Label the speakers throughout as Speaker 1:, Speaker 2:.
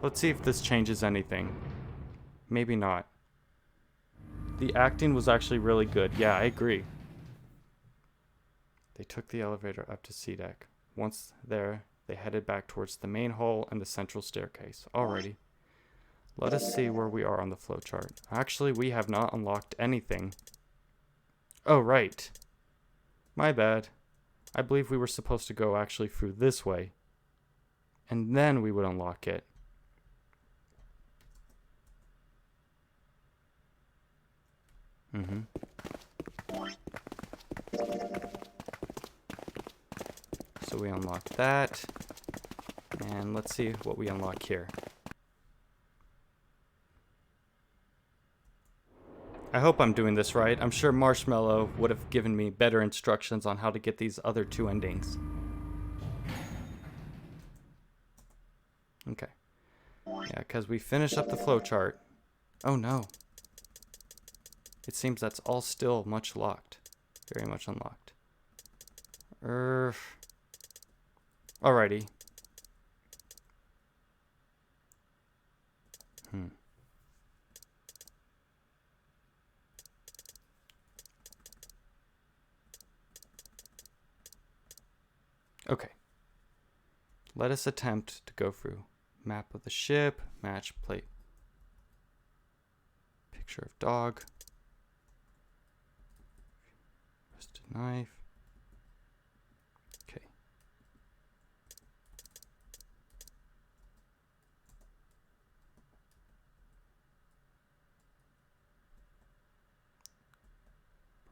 Speaker 1: Let's see if this changes anything. Maybe not. The acting was actually really good. Yeah, I agree. They took the elevator up to C deck. Once there, they headed back towards the main hall and the central staircase. Alrighty. Let us see where we are on the flowchart. Actually, we have not unlocked anything. Oh, right. My bad. I believe we were supposed to go actually through this way. And then we would unlock it. So we unlock that. And let's see what we unlock here. I hope I'm doing this right. I'm sure Marshmallow would have given me better instructions on how to get these other two endings. Okay. Yeah, because we finished up the flowchart. Oh no. It seems that's all still much locked. Very much unlocked. Alrighty. Okay. Let us attempt to go through. Map of the ship, match plate. Picture of dog. Rusted knife. Okay.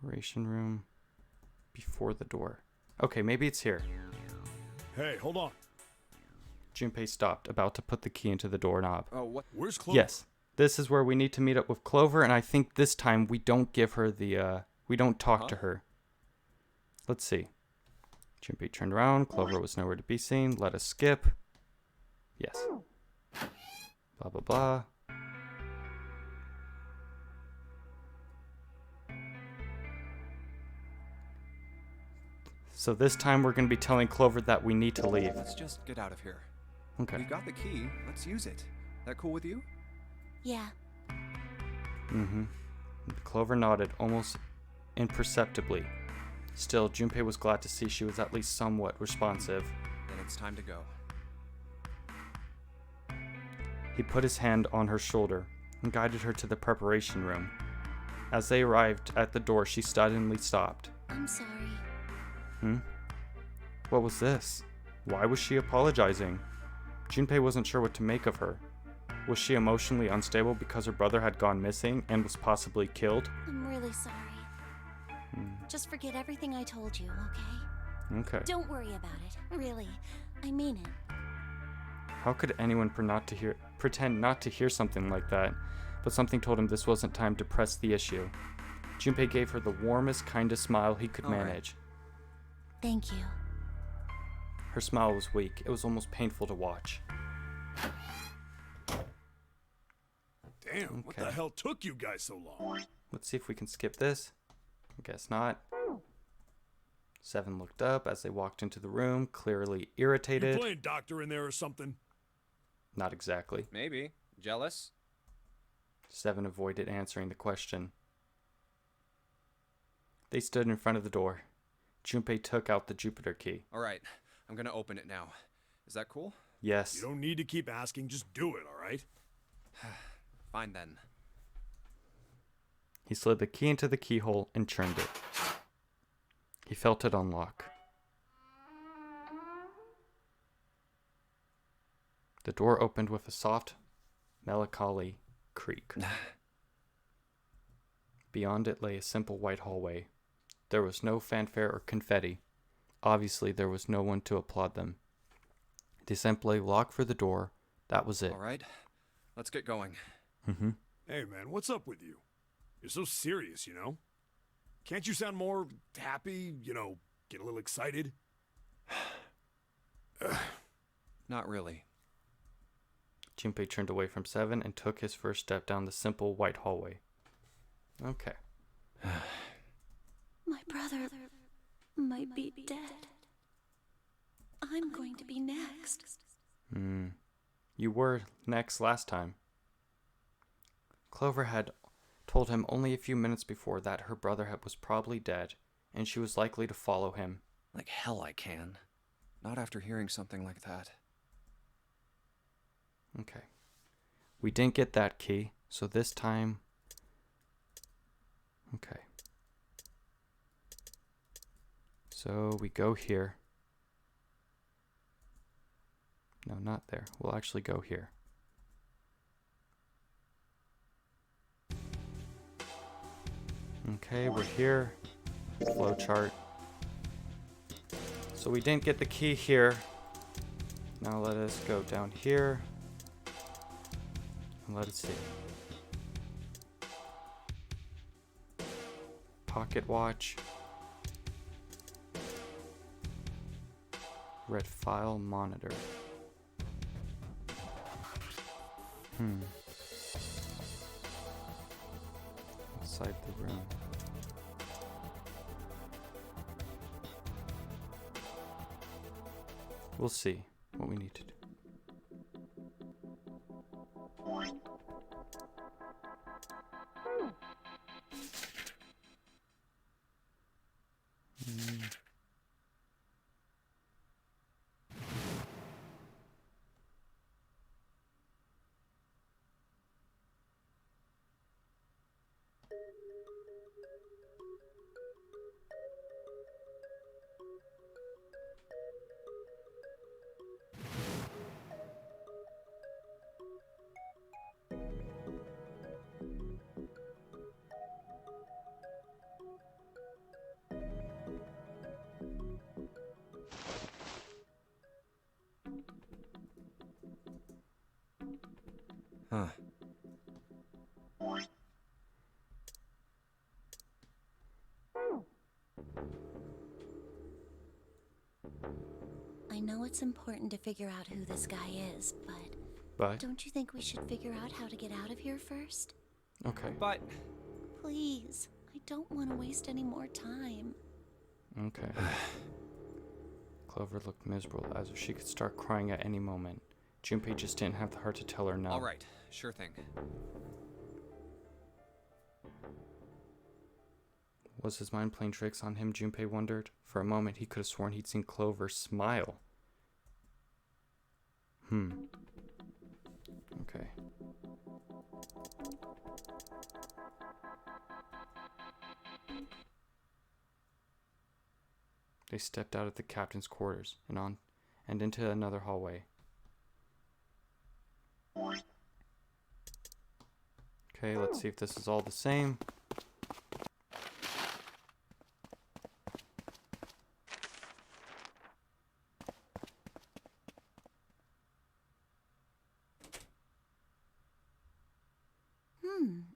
Speaker 1: Operation room. Before the door. Okay, maybe it's here.
Speaker 2: Hey, hold on.
Speaker 1: Junpei stopped, about to put the key into the doorknob.
Speaker 3: Oh, what?
Speaker 2: Where's Clover?
Speaker 1: Yes, this is where we need to meet up with Clover, and I think this time we don't give her the, we don't talk to her. Let's see. Junpei turned around. Clover was nowhere to be seen. Let us skip. Yes. Blah, blah, blah. So this time we're going to be telling Clover that we need to leave.
Speaker 3: Let's just get out of here.
Speaker 1: Okay.
Speaker 3: We've got the key. Let's use it. That cool with you?
Speaker 4: Yeah.
Speaker 1: Clover nodded, almost imperceptibly. Still, Junpei was glad to see she was at least somewhat responsive.
Speaker 3: Then it's time to go.
Speaker 1: He put his hand on her shoulder and guided her to the preparation room. As they arrived at the door, she suddenly stopped.
Speaker 4: I'm sorry.
Speaker 1: What was this? Why was she apologizing? Junpei wasn't sure what to make of her. Was she emotionally unstable because her brother had gone missing and was possibly killed?
Speaker 4: I'm really sorry. Just forget everything I told you, okay?
Speaker 1: Okay.
Speaker 4: Don't worry about it. Really. I mean it.
Speaker 1: How could anyone pretend not to hear something like that? But something told him this wasn't time to press the issue. Junpei gave her the warmest, kindest smile he could manage.
Speaker 4: Thank you.
Speaker 1: Her smile was weak. It was almost painful to watch.
Speaker 2: Damn, what the hell took you guys so long?
Speaker 1: Let's see if we can skip this. I guess not. Seven looked up as they walked into the room, clearly
Speaker 2: You
Speaker 1: irritated.
Speaker 2: playing doctor in there or something?
Speaker 1: Not exactly.
Speaker 3: Maybe. Jealous?
Speaker 1: Seven avoided answering the question. They stood in front of the door. Junpei took out the Jupiter key.
Speaker 3: All right. I'm gonna open it now. Is that cool?
Speaker 1: Yes.
Speaker 2: You don't need to keep asking, just do it, alright?
Speaker 3: Fine then.
Speaker 1: He slid the key into the keyhole and turned it. He felt it unlock. The door opened with a soft, melancholy creak. Beyond it lay a simple white hallway. There was no fanfare or confetti. Obviously, there was no one to applaud them. They simply locked for the door. That was it.
Speaker 3: All right. Let's get going.
Speaker 2: Hey man, what's up with you? You're so serious, you know? Can't you sound more happy, get a little excited?
Speaker 3: Not really.
Speaker 1: Junpei turned away from Seven and took his first step down the simple white hallway. Okay.
Speaker 4: My brother might be dead. I'm going to be next.
Speaker 1: You were next last time. Clover had told him only a few minutes before that her brother was probably dead, and she was likely to follow him.
Speaker 3: Like hell I can. Not after hearing something like that.
Speaker 1: Okay. We didn't get that key, so this time... Okay. So we go here. No, not there. We'll actually go here. Okay, we're here. Flowchart. So we didn't get the key here. Now let us go down here. And let us see. Pocket watch. Red file monitor. Outside the room. We'll see what we need to do.
Speaker 3: Huh.
Speaker 4: I know it's important to figure out who this guy is,
Speaker 1: But,
Speaker 4: don't you think we should figure out how to get out of here first?
Speaker 1: okay.
Speaker 3: But
Speaker 4: Please, I don't want to waste any more time.
Speaker 1: Okay. Clover looked miserable, as if she could start crying at any moment. Junpei just didn't have the heart to tell her no.
Speaker 3: all right, sure thing.
Speaker 1: Was his mind playing tricks on him, Junpei wondered. For a moment, he could have sworn he'd seen Clover smile. Okay. They stepped out of the captain's quarters and into another hallway. Okay, let's see if this is all the same.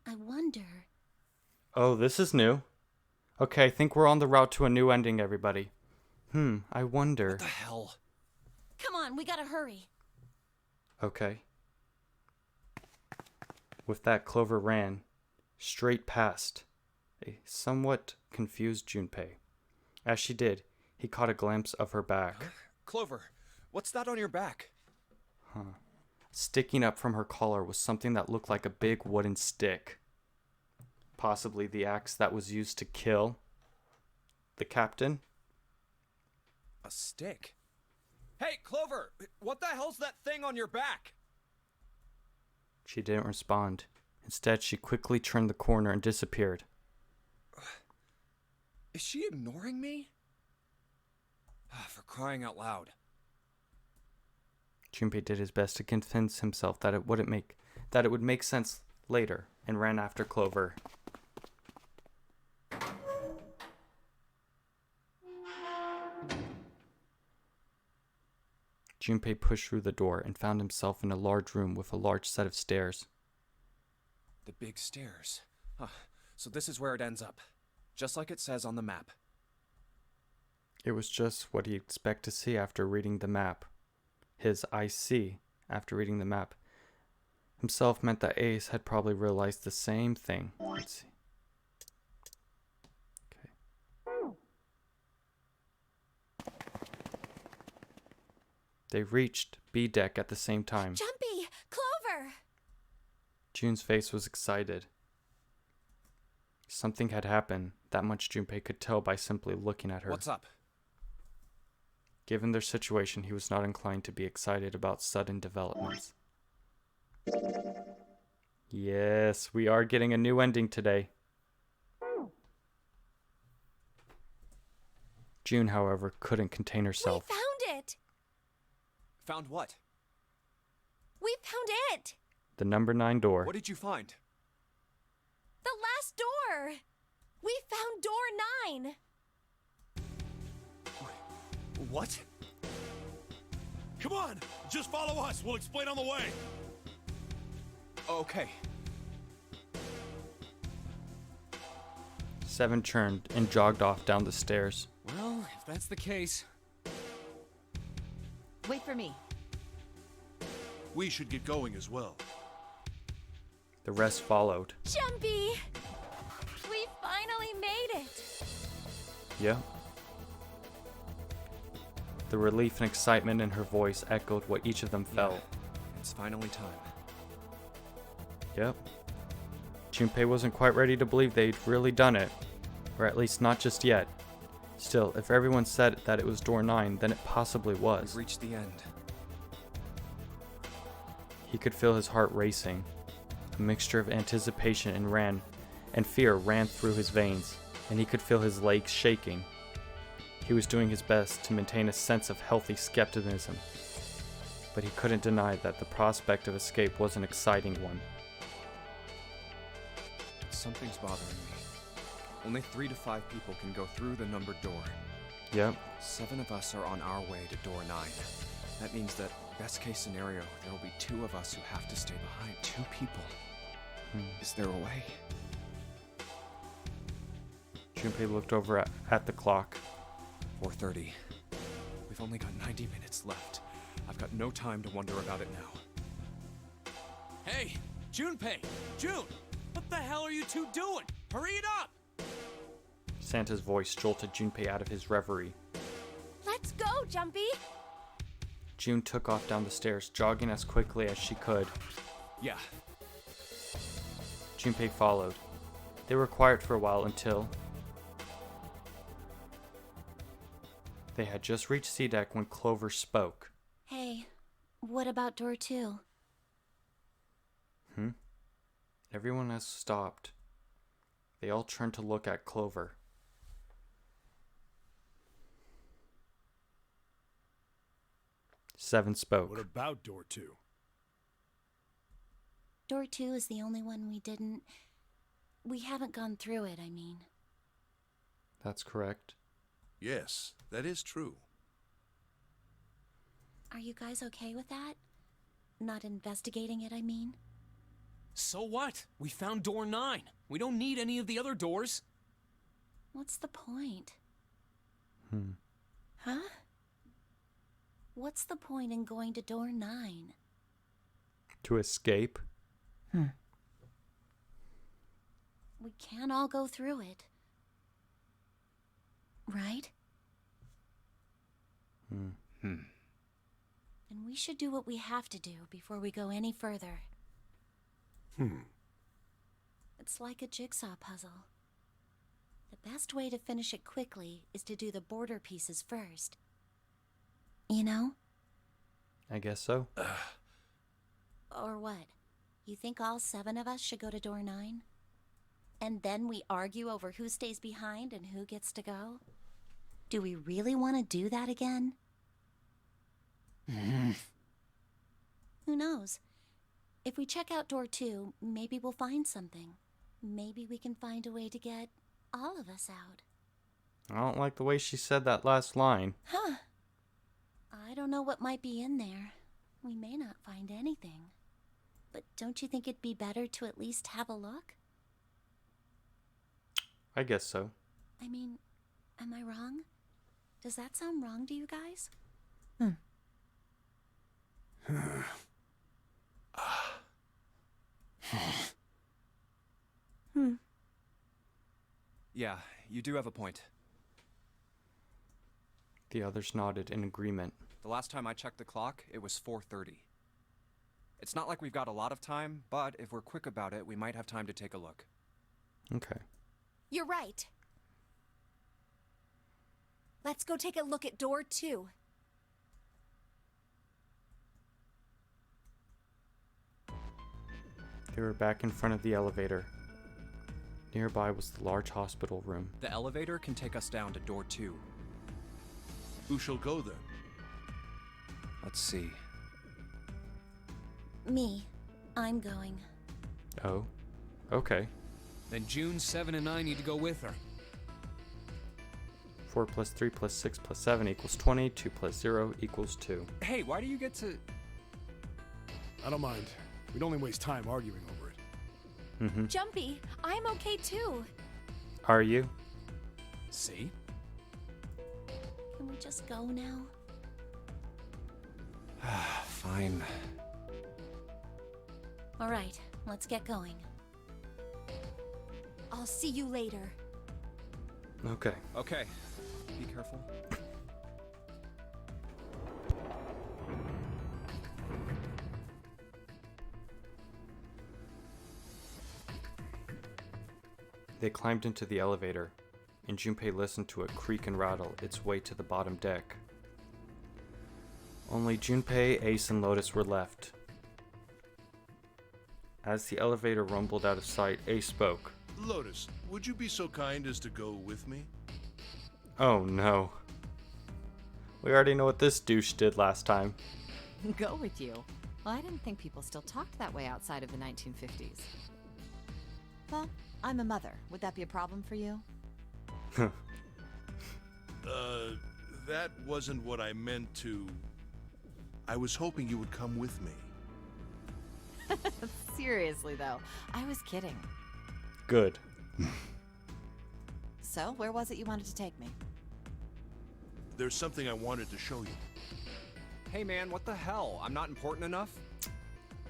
Speaker 4: I wonder.
Speaker 1: Oh, this is new. Okay, I think we're on the route to a new ending, everybody. I wonder.
Speaker 3: What the hell?
Speaker 4: Come on, we gotta hurry.
Speaker 1: Okay. With that, Clover ran straight past a somewhat confused Junpei. As she did, he caught a glimpse of her back.
Speaker 3: Clover, what's that on your back?
Speaker 1: Sticking up from her collar was something that looked like a big wooden stick. Possibly the axe that was used to kill the captain.
Speaker 3: A stick? Hey, Clover! What the hell's that thing on your back?
Speaker 1: She didn't respond. Instead, she quickly turned the corner and disappeared.
Speaker 3: Is she ignoring me? For crying out loud.
Speaker 1: Junpei did his best to convince himself that it would make sense later, and ran after Clover. Junpei pushed through the door and found himself in a large room with a large set of stairs.
Speaker 3: The big stairs. So this is where it ends up. Just like it says on the map.
Speaker 1: It was just what he'd expect to see after reading the map. His I see after reading the map himself meant that Ace had probably realized the same thing. Let's see. Okay. They reached B deck at the same time.
Speaker 4: Jumpy! door!
Speaker 1: June's face was excited. Something had happened. That much Junpei could tell by simply looking at her.
Speaker 3: What's up?
Speaker 1: Given their situation, he was not inclined to be excited about sudden developments. Yes, we are getting a new ending today. June, however, couldn't contain herself.
Speaker 4: We found it!
Speaker 3: Found what?
Speaker 4: We found it!
Speaker 1: The number 9 door.
Speaker 3: What did you find?
Speaker 4: The last door! We found door 9!
Speaker 3: What?
Speaker 2: Come on, just follow us. We'll explain on the way.
Speaker 3: Okay.
Speaker 1: 7 turned and jogged off down the stairs.
Speaker 5: Well, if that's the case...
Speaker 6: Wait for me.
Speaker 7: We should get going as well.
Speaker 1: The rest followed.
Speaker 4: Jumpy! We finally made it!
Speaker 1: Yeah. The relief and excitement in her voice echoed what each of them felt.
Speaker 3: It's finally time.
Speaker 1: Yep. Junpei wasn't quite ready to believe they'd really done it. Or at least not just yet. Still, if everyone said that it was door 9, then it possibly was.
Speaker 3: We've reached the end.
Speaker 1: He could feel his heart racing. A mixture of anticipation and fear ran through his veins, and he could feel his legs shaking. He was doing his best to maintain a sense of healthy skepticism, but he couldn't deny that the prospect of escape was an exciting one.
Speaker 3: Something's bothering me. Only 3 to 5 people can go through the numbered door.
Speaker 1: Yep.
Speaker 3: 7 of us are on our way to door 9. That means that, best case scenario, there will be 2 of us who have to stay behind. 2 people. Is there a way?
Speaker 1: Junpei looked over at the clock.
Speaker 3: 4:30. We've only got 90 minutes left. I've got no time to wonder about it now.
Speaker 5: Hey, Junpei! June! What the hell are you two doing? Hurry it up!
Speaker 1: Santa's voice jolted Junpei out of his reverie.
Speaker 4: Let's go, Jumpy!
Speaker 1: June took off down the stairs, jogging as quickly as she could.
Speaker 3: Yeah.
Speaker 1: Junpei followed. They were quiet for a while until... They had just reached C-Deck when Clover spoke.
Speaker 4: Hey, what about door 2?
Speaker 1: Everyone has stopped. They all turned to look at Clover. Seven spoke.
Speaker 2: What about door 2?
Speaker 4: Door 2 is the only one we haven't gone through it, I mean.
Speaker 1: That's correct.
Speaker 7: Yes, that is true.
Speaker 4: Are you guys okay with that? Not investigating it, I mean.
Speaker 5: So what? We found door 9. We don't need any of the other doors.
Speaker 4: What's the point? Huh? What's the point in going to door 9?
Speaker 1: To escape?
Speaker 4: We can't all go through it. Right? Then we should do what we have to do before we go any further. It's like a jigsaw puzzle. The best way to finish it quickly is to do the border pieces first. You know?
Speaker 1: I guess so.
Speaker 4: Or what? You think all 7 of us should go to door 9? And then we argue over who stays behind and who gets to go? Do we really want to do that again? Who knows? If we check out door 2, maybe we'll find something. Maybe we can find a way to get all of us out.
Speaker 1: I don't like the way she said that last line.
Speaker 4: Huh. I don't know what might be in there. We may not find anything. But don't you think it'd be better to at least have a look?
Speaker 1: I guess so.
Speaker 4: I mean, am I wrong? Does that sound wrong to you guys?
Speaker 3: Yeah, you do have a point.
Speaker 1: The others nodded in agreement.
Speaker 3: The last time I checked the clock, it was 4:30. It's not like we've got a lot of time, but if we're quick about it, we might have time to take a look.
Speaker 1: Okay.
Speaker 6: You're right. Let's go take a look at door 2.
Speaker 1: They were back in front of the elevator. Nearby was the large hospital room.
Speaker 3: The elevator can take us down to door 2.
Speaker 7: Who shall go then?
Speaker 3: Let's see.
Speaker 4: Me. I'm going.
Speaker 1: Oh. Okay.
Speaker 5: Then June, 7, and I need to go with her.
Speaker 1: 4 plus 3 plus 6 plus 7 equals 20. 2 plus 0 equals 2.
Speaker 3: Hey, why do you get to...
Speaker 2: I don't mind. We'd only waste time arguing over it.
Speaker 1: Mm-hmm.
Speaker 6: Jumpy, I'm okay too.
Speaker 1: Are you?
Speaker 5: See?
Speaker 4: Can we just go now?
Speaker 3: Fine.
Speaker 4: All right, let's get going.
Speaker 6: I'll see you later.
Speaker 1: Okay.
Speaker 3: Okay. Be careful.
Speaker 1: They climbed into the elevator, and Junpei listened to it creak and rattle its way to the bottom deck. Only Junpei, Ace, and Lotus were left. As the elevator rumbled out of sight, Ace spoke.
Speaker 7: Lotus, would you be so kind as to go with me?
Speaker 1: Oh no. We already know what this douche did last time.
Speaker 8: Go with you? Well, I didn't think people still talked that way outside of the 1950s. Well, I'm a mother. Would that be a problem for you?
Speaker 7: That wasn't what I meant to... I was hoping you would come with me.
Speaker 8: Seriously, though, I was kidding.
Speaker 1: Good.
Speaker 8: So, where was it you wanted to take me?
Speaker 7: There's something I wanted to show you.
Speaker 3: Hey man, what the hell? I'm not important enough?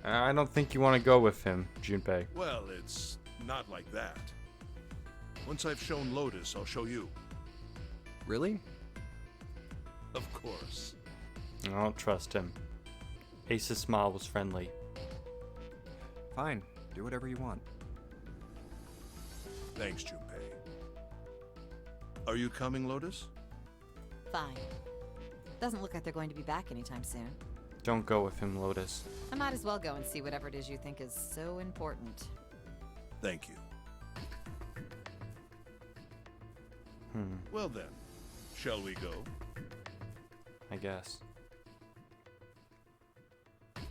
Speaker 1: I don't think you want to go with him, Junpei.
Speaker 7: Well, it's not like that. Once I've shown Lotus, I'll show you.
Speaker 3: Really?
Speaker 7: Of course.
Speaker 1: I don't trust him. Ace's smile was friendly.
Speaker 3: Fine. Do whatever you want.
Speaker 7: Thanks, Junpei. Are you coming, Lotus?
Speaker 8: Fine. Doesn't look like they're going to be back anytime soon.
Speaker 1: Don't go with him, Lotus.
Speaker 8: I might as well go and see whatever it is you think is so important.
Speaker 7: Thank you.
Speaker 1: Hmm,
Speaker 7: Well then, shall we go?
Speaker 1: I guess.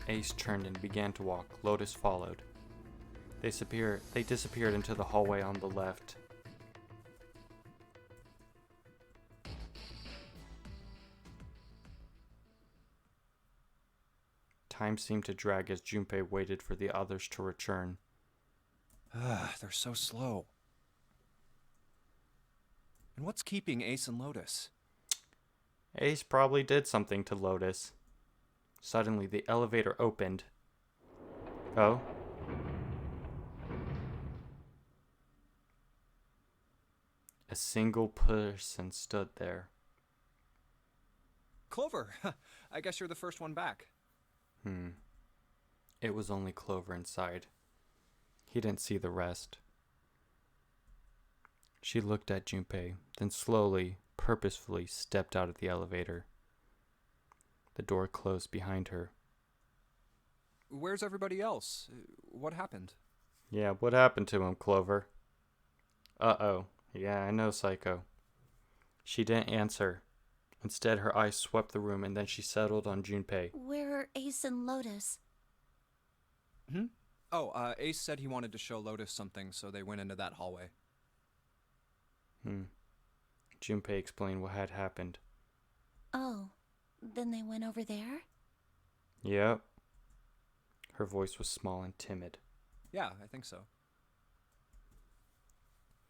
Speaker 1: Ace turned and began to walk. Lotus followed. They disappeared into the hallway on the left. Time seemed to drag as Junpei waited for the others to return.
Speaker 3: They're so slow. And what's keeping Ace and Lotus?
Speaker 1: Ace probably did something to Lotus. Suddenly, the elevator opened. Oh? A single person stood there.
Speaker 3: Clover! I guess you're the first one back.
Speaker 1: It was only Clover inside. He didn't see the rest. She looked at Junpei, then slowly, purposefully stepped out of the elevator. The door closed behind her.
Speaker 3: Where's everybody else? What happened?
Speaker 1: Yeah, what happened to him, Clover? Uh-oh. Yeah, I know, Psycho. She didn't answer. Instead, her eyes swept the room and then she settled on Junpei.
Speaker 4: Where are Ace and Lotus?
Speaker 3: Oh, Ace said he wanted to show Lotus something, so they went into that hallway.
Speaker 1: Junpei explained what had happened.
Speaker 4: Oh, then they went over there?
Speaker 1: Yep. Her voice was small and timid.
Speaker 3: Yeah, I think so.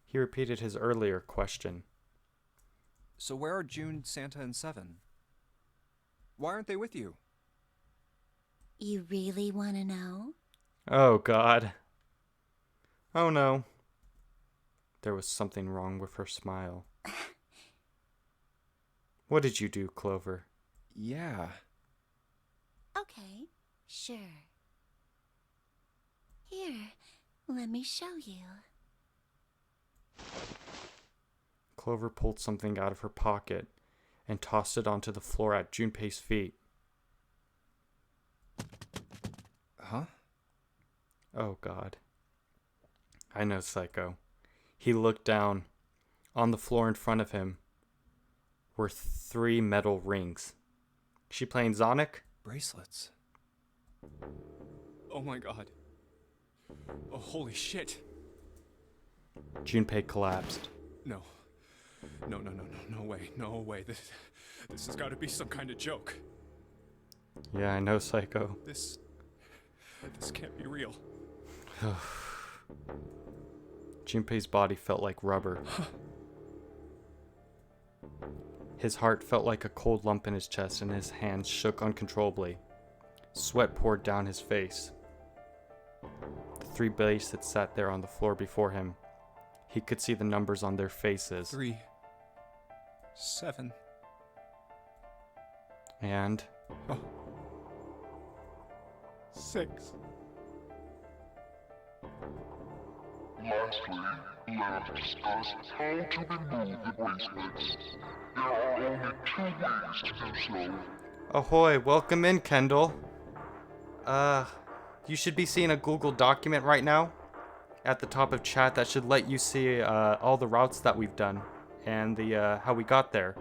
Speaker 1: He repeated his earlier question.
Speaker 3: So where are June, Santa, and Seven? Why aren't they with you?
Speaker 4: You really want to know?
Speaker 1: Oh, God. Oh, no. There was something wrong with her smile. What did you do, Clover?
Speaker 3: Yeah.
Speaker 4: Okay, sure. Here, let me show you.
Speaker 1: Clover pulled something out of her pocket and tossed it onto the floor at Junpei's feet.
Speaker 3: Huh?
Speaker 1: Oh God. I know, Psycho. He looked down. On the floor in front of him were 3 metal rings. She playing Sonic?
Speaker 3: Bracelets. Oh my god. Oh, holy shit.
Speaker 1: Junpei collapsed.
Speaker 3: No. No way. No way. This has got to be some kind of joke.
Speaker 1: Yeah, I know, Psycho.
Speaker 3: This can't be real.
Speaker 1: Junpei's body felt like rubber. His heart felt like a cold lump in his chest and his hands shook uncontrollably. Sweat poured down his face. The 3 bracelets sat there on the floor before him. He could see the numbers on their faces.
Speaker 3: 3, 7.
Speaker 1: And
Speaker 3: 6.
Speaker 9: Lastly, let us discuss how to remove the bracelets. There are only 2 ways to do so.
Speaker 1: ahoy, welcome in, Kendall. You should be seeing a Google document right now at the top of chat that should let you see all the routes that we've done and the how we got there.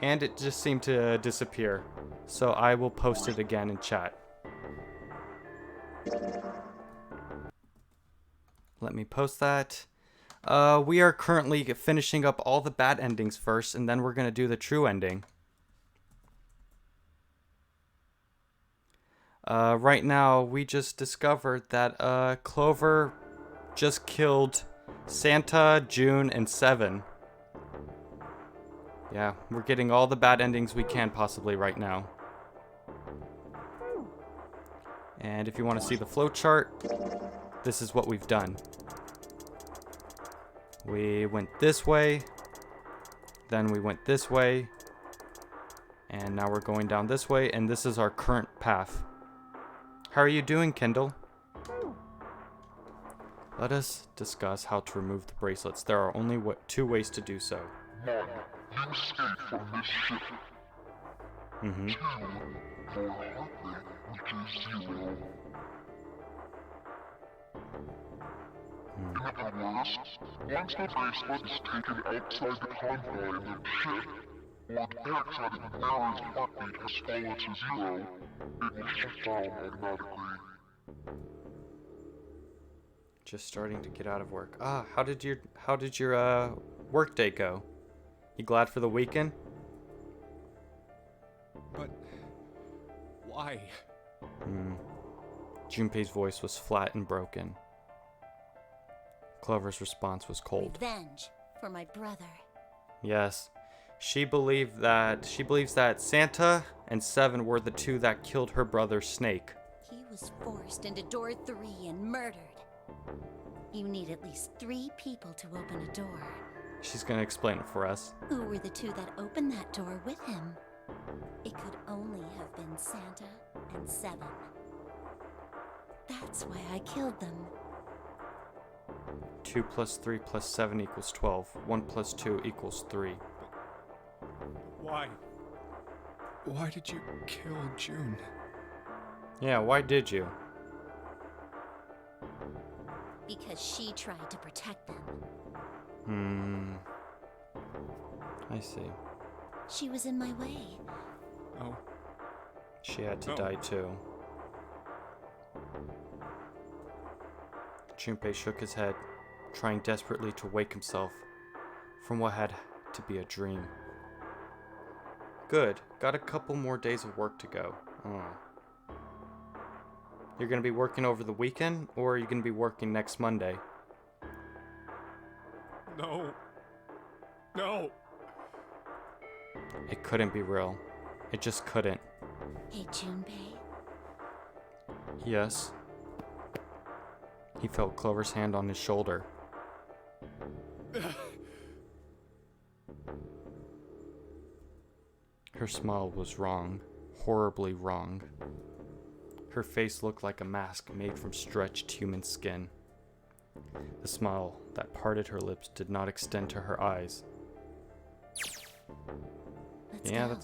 Speaker 1: And it just seemed to disappear. So I will post it again in chat. Let me post that. We are currently finishing up all the bad endings first, and then we're going to do the true ending. Right now, we just discovered that Clover just killed Santa, June, and Seven. Yeah, we're getting all the bad endings we can possibly right now. And if you want to see the flowchart, this is what we've done. We went this way, then we went this way, and now we're going down this way, and this is our current path. How are you doing, Kendall? Let us discuss how to remove the bracelets. There are only 2 ways to do so.
Speaker 9: 1. You escape from this ship. 2. Your heart rate reaches 0. In other words, once the bracelet is taken outside the confine of the ship, or detects that the wearer's heartbeat has fallen to 0, it will shut down automatically.
Speaker 1: Just starting to get out of work. How did your work day go? You glad for the weekend?
Speaker 3: But why?
Speaker 1: Junpei's voice was flat and broken. Clover's response was cold.
Speaker 4: Revenge for my brother.
Speaker 1: Yes. She believes that Santa and Seven were the 2 that killed her brother Snake.
Speaker 4: He was forced into door 3 and murdered. You need at least 3 people to open a door.
Speaker 1: She's gonna explain it for us.
Speaker 4: Who were the 2 that opened that door with him? It could only have been Santa and Seven. That's why I killed them.
Speaker 1: 2 plus 3 plus 7 equals 12. 1 plus 2 equals 3.
Speaker 3: Why? Why did you kill June?
Speaker 1: Yeah, why did you?
Speaker 4: Because she tried to protect them.
Speaker 1: I see.
Speaker 4: She was in my way.
Speaker 3: Oh.
Speaker 1: She had to die too. Junpei shook his head, trying desperately to wake himself from what had to be a dream. Good. Got a couple more days of work to go. You're gonna be working over the weekend, or are you gonna be working next Monday?
Speaker 3: No. No.
Speaker 1: It couldn't be real. It just couldn't.
Speaker 4: Hey, Junpei.
Speaker 1: Yes. He felt Clover's hand on his shoulder. Her smile was wrong. Horribly wrong. Her face looked like a mask made from stretched human skin. The smile that parted her lips did not extend to her eyes.
Speaker 4: Let's
Speaker 1: Yeah,
Speaker 4: go.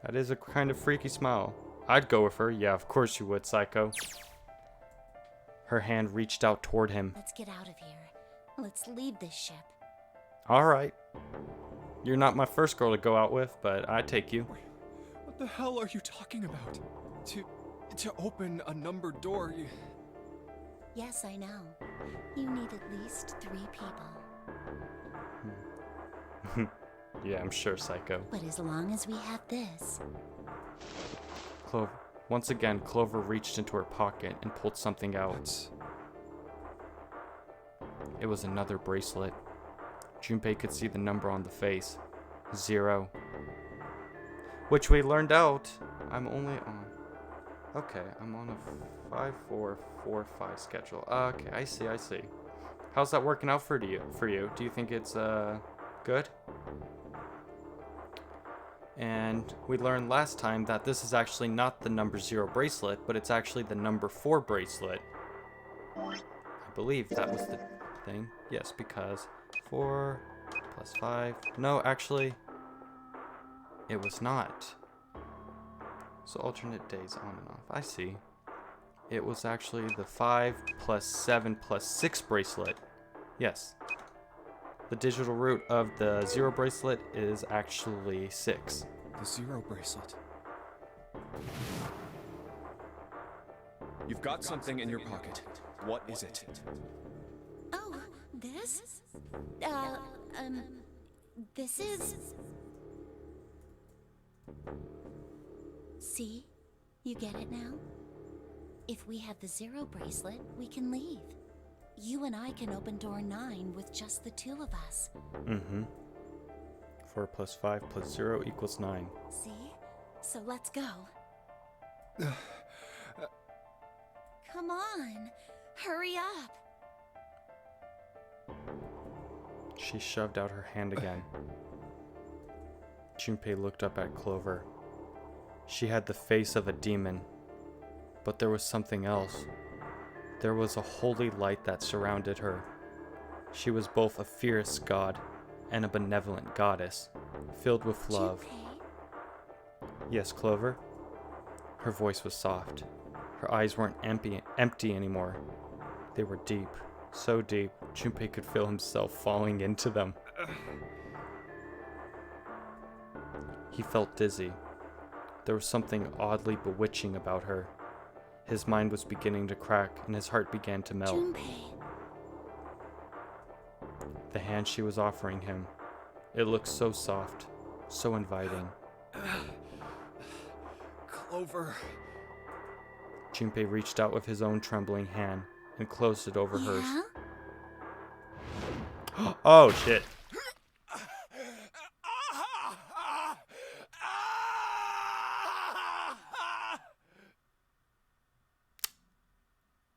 Speaker 1: that is a kind of freaky smile. I'd go with her. Yeah, of course you would, Psycho. Her hand reached out toward him.
Speaker 4: Let's get out of here. Let's leave this ship.
Speaker 1: All right. You're not my first girl to go out with, but I take you.
Speaker 3: What the hell are you talking about? To open a numbered door, you...
Speaker 4: Yes, I know. You need at least 3 people.
Speaker 1: Yeah, I'm sure, Psycho.
Speaker 4: But as long as we have this,
Speaker 1: Clover. Once again, Clover reached into her pocket and pulled something out.
Speaker 3: What's...
Speaker 1: It was another bracelet. Junpei could see the number on the face. 0. Which we learned out. I'm only on... Okay, I'm on a 5-4-4-5 schedule. Okay, I see. How's that working out for you? Do you think it's, good? And we learned last time that this is actually not the number 0 bracelet, but it's actually the number 4 bracelet. I believe that was the thing. Yes, because 4 plus 5. No, actually, it was not. So alternate days on and off. I see. It was actually the 5 plus 7 plus 6 bracelet. Yes. The digital root of the 0 bracelet is actually 6.
Speaker 3: The 0 bracelet. You've got something in your pocket. What is it?
Speaker 4: oh, this? This is... See? You get it now? If we have the 0 bracelet, we can leave. You and I can open door 9 with just the 2 of us.
Speaker 1: Mm-hmm. 4 plus 5 plus 0 equals 9.
Speaker 4: See? So let's go. Come on. Hurry up.
Speaker 1: She shoved out her hand again. Junpei looked up at Clover. She had the face of a demon, but there was something else. There was a holy light that surrounded her. She was both a fierce god and a benevolent goddess, filled with love.
Speaker 4: Junpei?
Speaker 1: Yes, Clover? Her voice was soft. Her eyes weren't empty anymore. They were deep, so deep, Junpei could feel himself falling into them. He felt dizzy. There was something oddly bewitching about her. His mind was beginning to crack, and his heart began to melt.
Speaker 4: Junpei.
Speaker 1: The hand she was offering him. It looked so soft, so inviting.
Speaker 3: Clover.
Speaker 1: Junpei reached out with his own trembling hand and closed it over hers.
Speaker 4: Yeah?
Speaker 1: Oh, shit.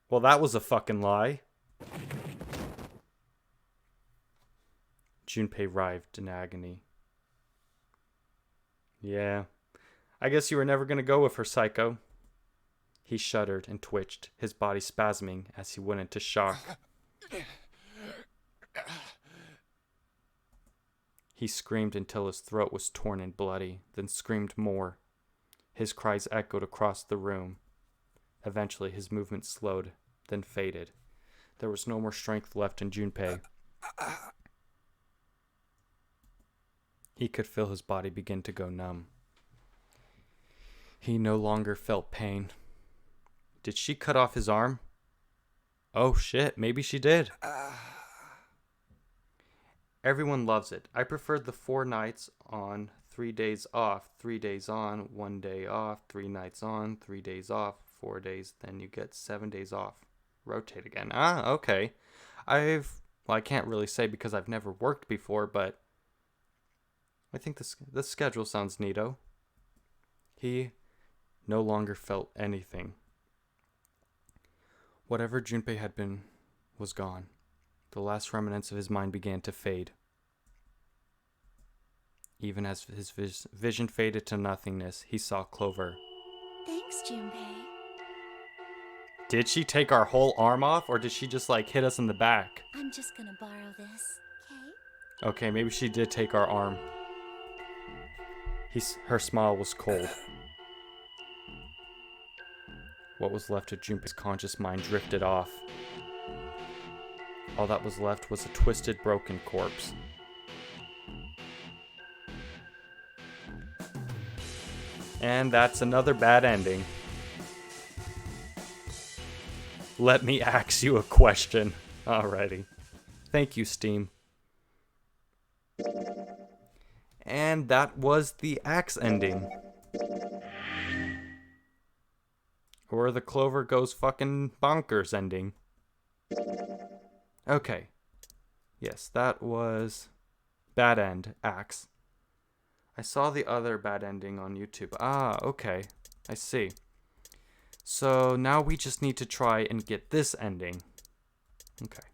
Speaker 1: Well, that was a fucking lie. Junpei writhed in agony. Yeah. I guess you were never gonna go with her, Psycho. He shuddered and twitched, his body spasming as he went into shock. He screamed until his throat was torn and bloody, then screamed more. His cries echoed across the room. Eventually, his movement slowed, then faded. There was no more strength left in Junpei. He could feel his body begin to go numb. He no longer felt pain. Did she cut off his arm? Oh shit, maybe she did. Everyone loves it. I preferred the 4 nights on, 3 days off, 3 days on, 1 day off, 3 nights on, 3 days off, 4 days, then you get 7 days off. Rotate again. Ah, okay. I can't really say because I've never worked before, but I think the schedule sounds neato. He no longer felt anything. Whatever Junpei had been was gone. The last remnants of his mind began to fade. Even as his vision faded to nothingness, he saw Clover.
Speaker 4: Thanks, Junpei.
Speaker 1: Did she take our whole arm off, or did she just like hit us in the back?
Speaker 4: I'm just gonna borrow this, okay?
Speaker 1: Okay, maybe she did take our arm. Her smile was cold. What was left of Junpei's conscious mind drifted off. All that was left was a twisted, broken corpse. And that's another bad ending. Let me ask you a question. Alrighty. Thank you, Steam. And that was the axe ending. Or the Clover goes fucking bonkers ending. Okay. Yes, that was bad end, axe. I saw the other bad ending on YouTube. Ah, okay. I see. So now we just need to try and get this ending. Okay.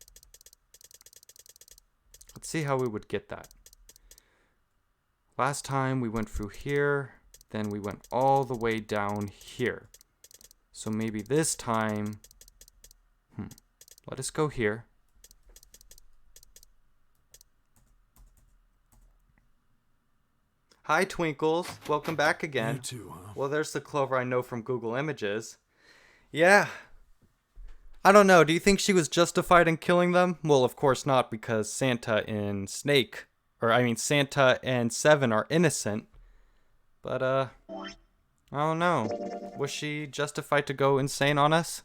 Speaker 1: Let's see how we would get that. Last time we went through here, then we went all the way down here. So maybe this time, let us go here. Hi, Twinkles. Welcome back again.
Speaker 2: You too, huh?
Speaker 1: Well, there's the Clover I know from Google Images. Yeah. I don't know. Do you think she was justified in killing them? Well, of course not, because Santa and Santa and Seven are innocent. But, I don't know. Was she justified to go insane on us?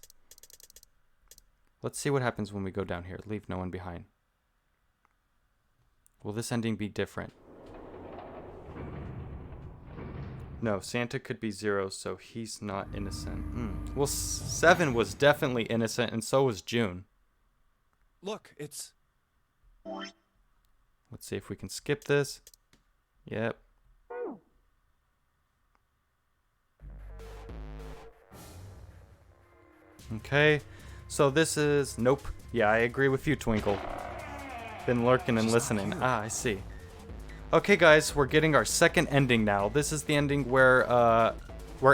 Speaker 1: Let's see what happens when we go down here. Leave no one behind. Will this ending be different? No, Santa could be 0, so he's not innocent. Well, 7 was definitely innocent, and so was June.
Speaker 3: Look, it's...
Speaker 1: Let's see if we can skip this. Yep. Okay, so this is... Nope. Yeah, I agree with you, Twinkle. Been lurking and listening. Ah, I see. Okay, guys, we're getting our second ending now. This is the ending where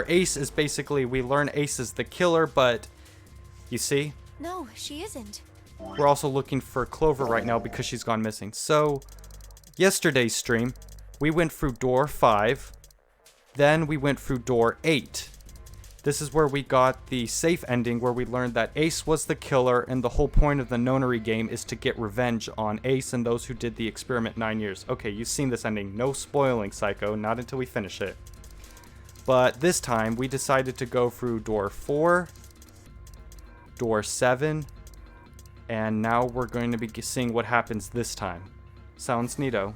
Speaker 1: Ace is basically... We learn Ace is the killer, but... You see?
Speaker 6: No, she isn't.
Speaker 1: We're also looking for Clover right now because she's gone missing. So, yesterday's stream, we went through door 5. Then we went through door 8. This is where we got the safe ending where we learned that Ace was the killer and the whole point of the nonary game is to get revenge on Ace and those who did the experiment 9 years. Okay, you've seen this ending. No spoiling, Psycho. Not until we finish it. But this time, we decided to go through door 4, door 7, and now we're going to be seeing what happens this time. Sounds neato.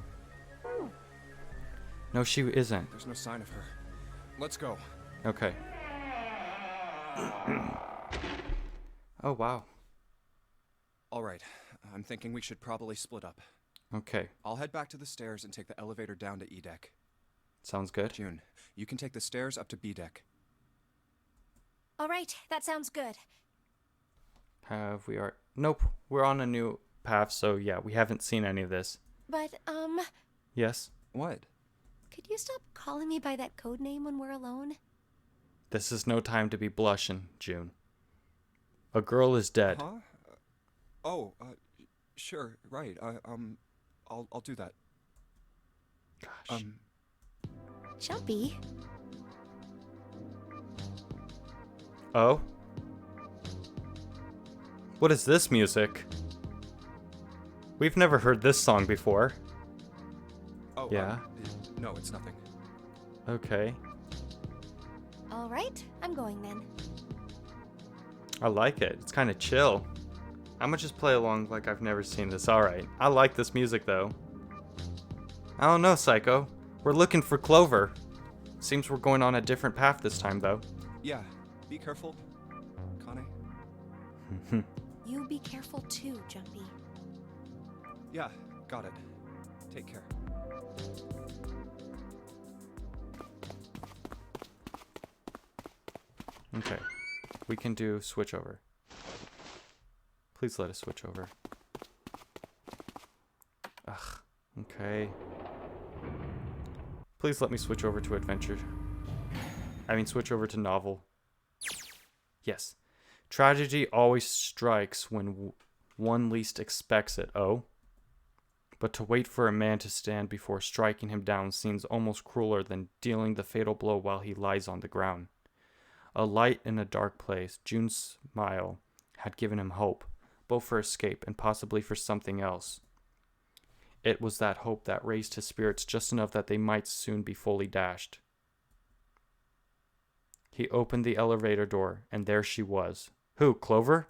Speaker 1: No, she isn't.
Speaker 3: There's no sign of her. Let's go.
Speaker 1: Okay. Oh, wow.
Speaker 3: All right. I'm thinking we should probably split up.
Speaker 1: Okay.
Speaker 3: I'll head back to the stairs and take the elevator down to E deck.
Speaker 1: Sounds good.
Speaker 3: June, you can take the stairs up to B deck.
Speaker 6: All right, that sounds good.
Speaker 1: Nope. We're on a new path, so yeah, we haven't seen any of this.
Speaker 6: But,
Speaker 1: Yes?
Speaker 3: What?
Speaker 6: could you stop calling me by that code name when we're alone?
Speaker 1: This is no time to be blushing, June. A girl is dead.
Speaker 3: Huh? Sure, right. I'll do that.
Speaker 1: Gosh.
Speaker 6: Jumpy.
Speaker 1: Oh? What is this music? We've never heard this song before.
Speaker 3: Oh,
Speaker 1: yeah?
Speaker 3: No, it's nothing.
Speaker 1: Okay.
Speaker 6: All right, I'm going then.
Speaker 1: I like it. It's kind of chill. I'm gonna just play along like I've never seen this. Alright. I like this music, though. I don't know, Psycho. We're looking for Clover. Seems we're going on a different path this time, though.
Speaker 3: Yeah, be careful, Kane.
Speaker 6: You be careful too, Jumpy.
Speaker 3: Yeah, got it. Take care.
Speaker 1: Okay. We can do switch over. Please let us switch over. Ugh. Okay. Please let me switch over to adventure. Switch over to novel. Yes. Tragedy always strikes when one least expects it, oh? But to wait for a man to stand before striking him down seems almost crueler than dealing the fatal blow while he lies on the ground. A light in a dark place, June's smile had given him hope, both for escape and possibly for something else. It was that hope that raised his spirits just enough that they might soon be fully dashed. He opened the elevator door, and there she was. Who, Clover?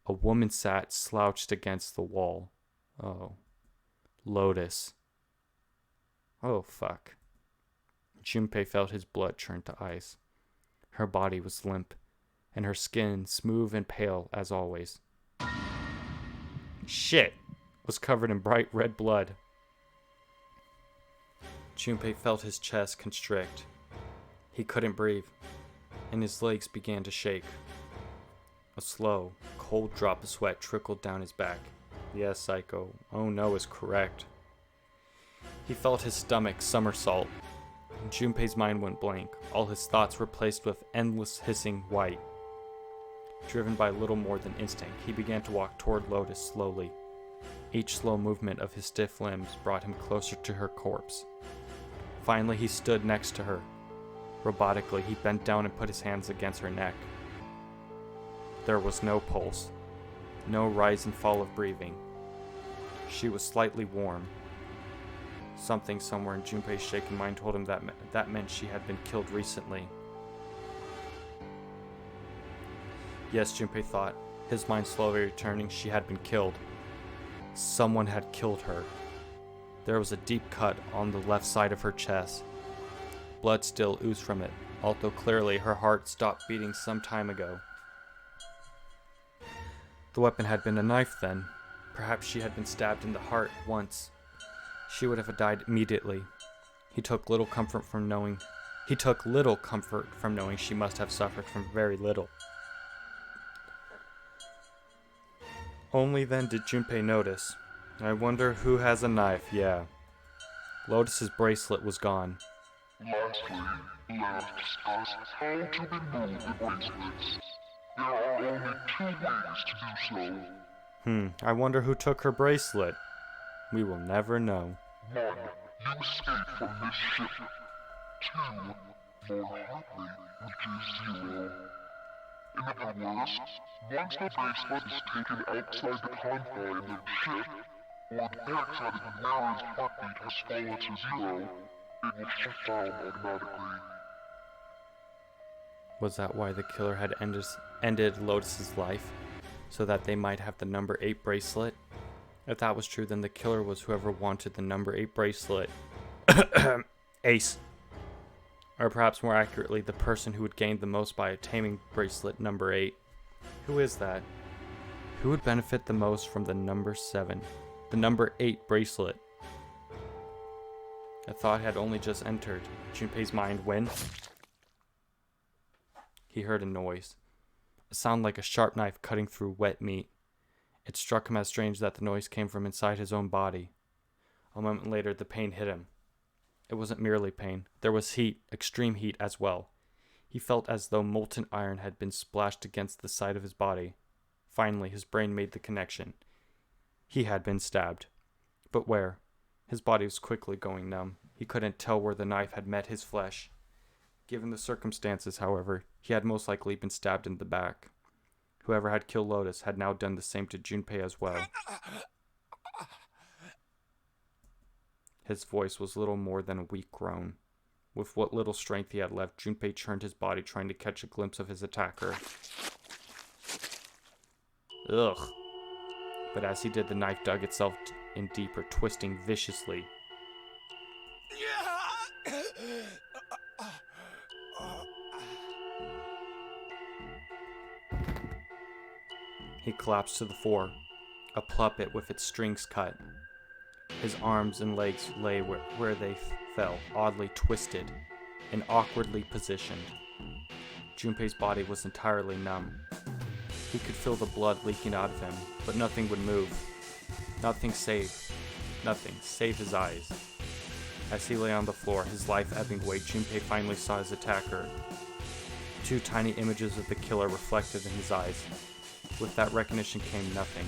Speaker 1: A woman sat slouched against the wall. Oh. Lotus. Oh, fuck. Junpei felt his blood turn to ice. Her body was limp, and her skin smooth and pale as always. Shit! Was covered in bright red blood. Junpei felt his chest constrict. He couldn't breathe, and his legs began to shake. A slow, cold drop of sweat trickled down his back. Yes, Psycho. Oh no is correct. He felt his stomach somersault. Junpei's mind went blank. All his thoughts were placed with endless hissing white. Driven by little more than instinct, he began to walk toward Lotus slowly. Each slow movement of his stiff limbs brought him closer to her corpse. Finally, he stood next to her. Robotically, he bent down and put his hands against her neck. There was no pulse, no rise and fall of breathing. She was slightly warm. Something somewhere in Junpei's shaken mind told him that meant she had been killed recently. Yes, Junpei thought, his mind slowly returning, she had been killed. Someone had killed her. There was a deep cut on the left side of her chest. Blood still oozed from it, although clearly her heart stopped beating some time ago. The weapon had been a knife then. Perhaps she had been stabbed in the heart once. She would have died immediately. He took little comfort from knowing she must have suffered from very little. Only then did Junpei notice. I wonder who has a knife, yeah. Lotus's bracelet was gone.
Speaker 9: Lastly, let us discuss how to remove the bracelets. There are only 2 ways to do so.
Speaker 1: I wonder who took her bracelet. We will never know.
Speaker 9: 1. You escape from this ship. 2. More hotly, which is 0. In other words, once the bracelet is taken outside the confine of the ship, or the paraxatic mirror's heartbeat has fallen to 0, it will shut down automatically.
Speaker 1: Was that why the killer had ended Lotus's life? So that they might have the number 8 bracelet? If that was true, then the killer was whoever wanted the number 8 bracelet. Ace. Or perhaps more accurately, the person who would gain the most by attaining bracelet number 8. Who is that? Who would benefit the most from the number 7? The number 8 bracelet? A thought had only just entered Junpei's mind when he heard a noise. A sound like a sharp knife cutting through wet meat. It struck him as strange that the noise came from inside his own body. A moment later, the pain hit him. It wasn't merely pain. There was heat, extreme heat as well. He felt as though molten iron had been splashed against the side of his body. Finally, his brain made the connection. He had been stabbed. But where? His body was quickly going numb. He couldn't tell where the knife had met his flesh. Given the circumstances, however, he had most likely been stabbed in the back. Whoever had killed Lotus had now done the same to Junpei as well. His voice was little more than a weak groan. With what little strength he had left, Junpei churned his body trying to catch a glimpse of his attacker. Ugh. But as he did, the knife dug itself in deeper, twisting viciously. He collapsed to the floor, a puppet with its strings cut. His arms and legs lay where they fell, oddly twisted and awkwardly positioned. Junpei's body was entirely numb. He could feel the blood leaking out of him, but nothing would move. Nothing save his eyes. As he lay on the floor, his life ebbing away, Junpei finally saw his attacker. Two tiny images of the killer reflected in his eyes. With that recognition came nothing.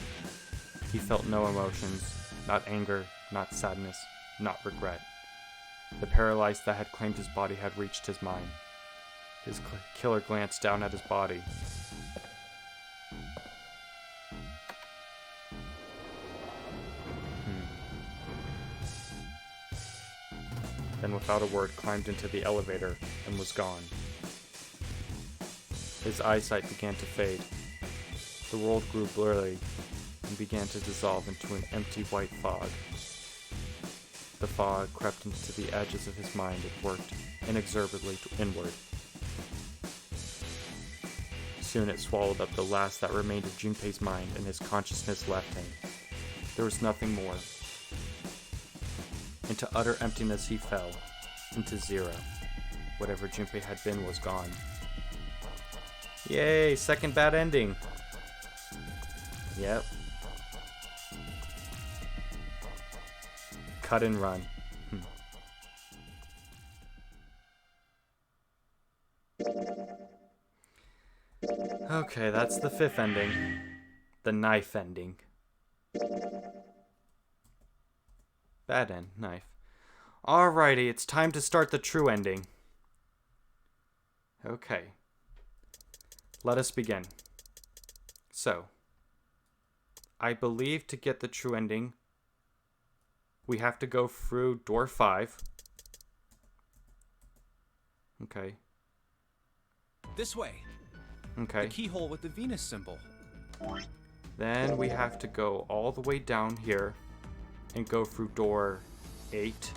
Speaker 1: He felt no emotions, not anger, not sadness, not regret. The paralysis that had claimed his body had reached his mind. His killer glanced down at his body. Then without a word climbed into the elevator and was gone. His eyesight began to fade. The world grew blurry and began to dissolve into an empty white fog. The fog crept into the edges of his mind and worked inexorably inward. Soon it swallowed up the last that remained of Junpei's mind, and his consciousness left him. There was nothing more. Into utter emptiness he fell, into zero. Whatever Junpei had been was gone. Yay, second bad ending. Yep. Cut and run. Okay, that's the fifth ending. The knife ending. Bad end, knife. Alrighty, it's time to start the true ending. Okay. Let us begin. So, I believe to get the true ending, we have to go through door 5. Okay.
Speaker 3: This way.
Speaker 1: Okay.
Speaker 3: The keyhole with the Venus symbol.
Speaker 1: Then we have to go all the way down here and go through door 8.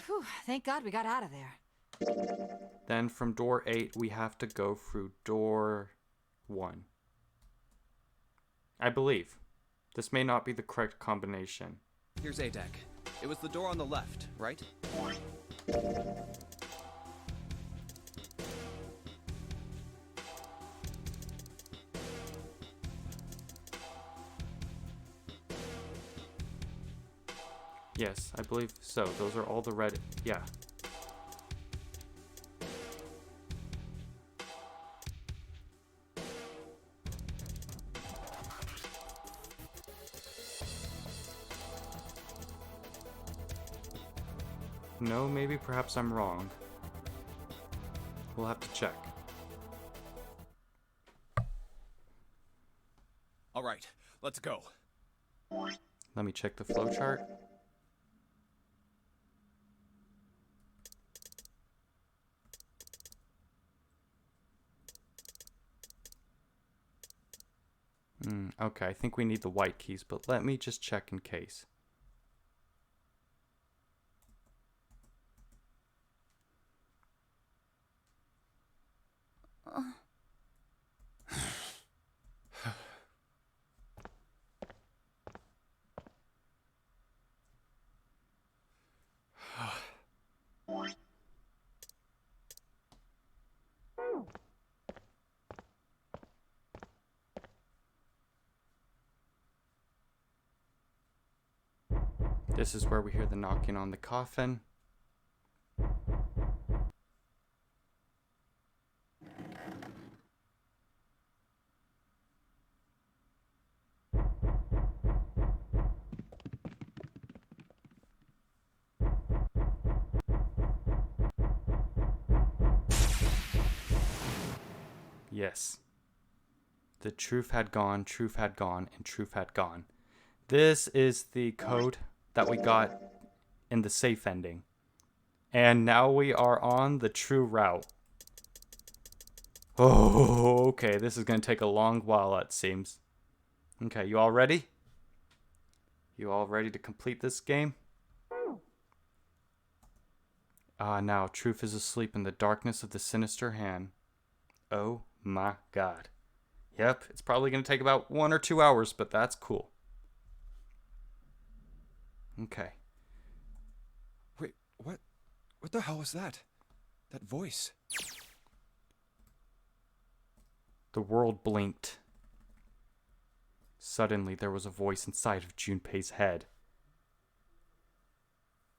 Speaker 8: Whew, thank God we got out of there.
Speaker 1: Then from door 8, we have to go through door 1. I believe. This may not be the correct combination.
Speaker 3: Here's A deck. It was the door on the left, right?
Speaker 1: Yes, I believe so. Those are all the red. Yeah. No, maybe perhaps I'm wrong. We'll have to check.
Speaker 3: All right, let's go.
Speaker 1: Let me check the flowchart. Okay, I think we need the white keys, but let me just check in case. This is where we hear the knocking on the coffin. Yes. The truth had gone, and truth had gone. This is the code that we got in the safe ending. And now we are on the true route. Oh, okay. This is going to take a long while, it seems. Okay, you all ready? You all ready to complete this game? Now, truth is asleep in the darkness of the sinister hand. Oh my god. Yep, it's probably going to take about 1 or 2 hours, but that's cool. Okay.
Speaker 3: Wait, what? What the hell was that? That voice?
Speaker 1: The world blinked. Suddenly, there was a voice inside of Junpei's head.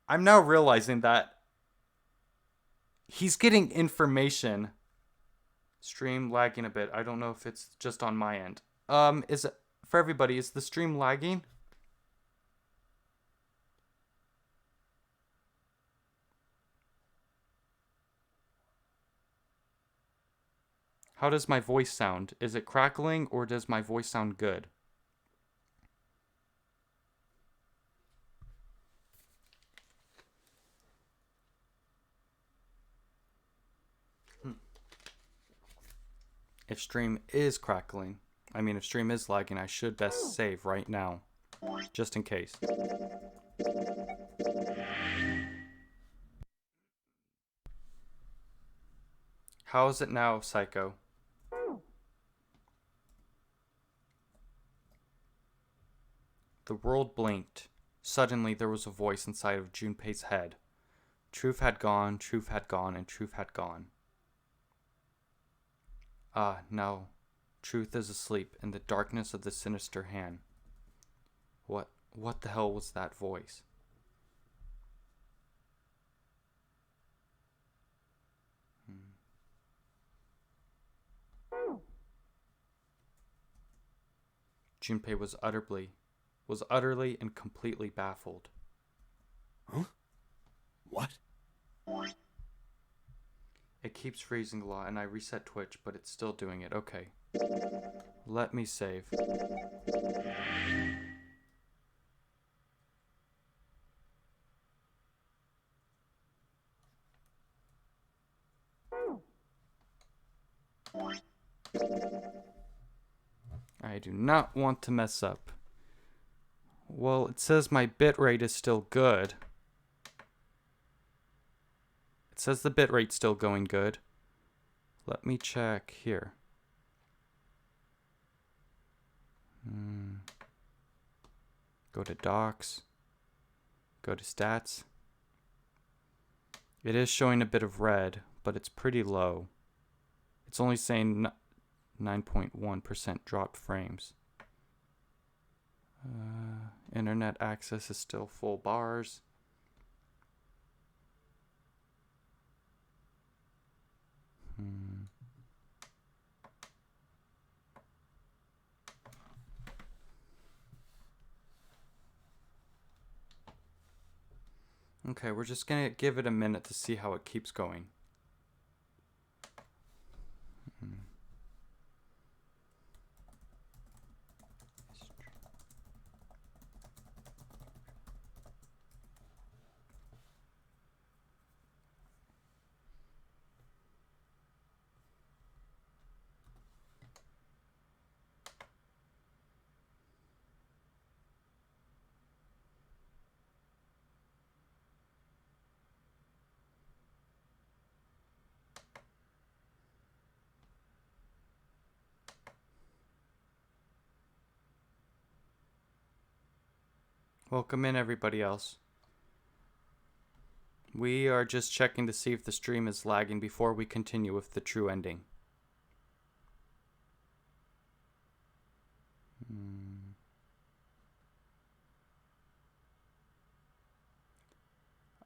Speaker 1: I'm now realizing that he's getting information. Stream lagging a bit. I don't know if it's just on my end. Is it for everybody? Is the stream lagging? How does my voice sound? Is it crackling or does my voice sound good? If stream is crackling, if stream is lagging, I should best save right now, just in case. How is it now, Psycho? The world blinked. Suddenly there was a voice inside of Junpei's head. Truth had gone, and truth had gone. Ah, now, truth is asleep in the darkness of the sinister hand. What the hell was that voice? Junpei was utterly and completely baffled.
Speaker 2: Huh? What?
Speaker 1: It keeps freezing a lot, and I reset Twitch, but it's still doing it. Okay. Let me save. I do not want to mess up. Well, it says my bitrate is still good. It says the bitrate's still going good. Let me check here. Go to docs. Go to stats. It is showing a bit of red, but it's pretty low. It's only saying 9.1% dropped frames. Internet access is still full bars. Okay, we're just gonna give it a minute to see how it keeps going. Welcome in, everybody else. We are just checking to see if the stream is lagging before we continue with the true ending.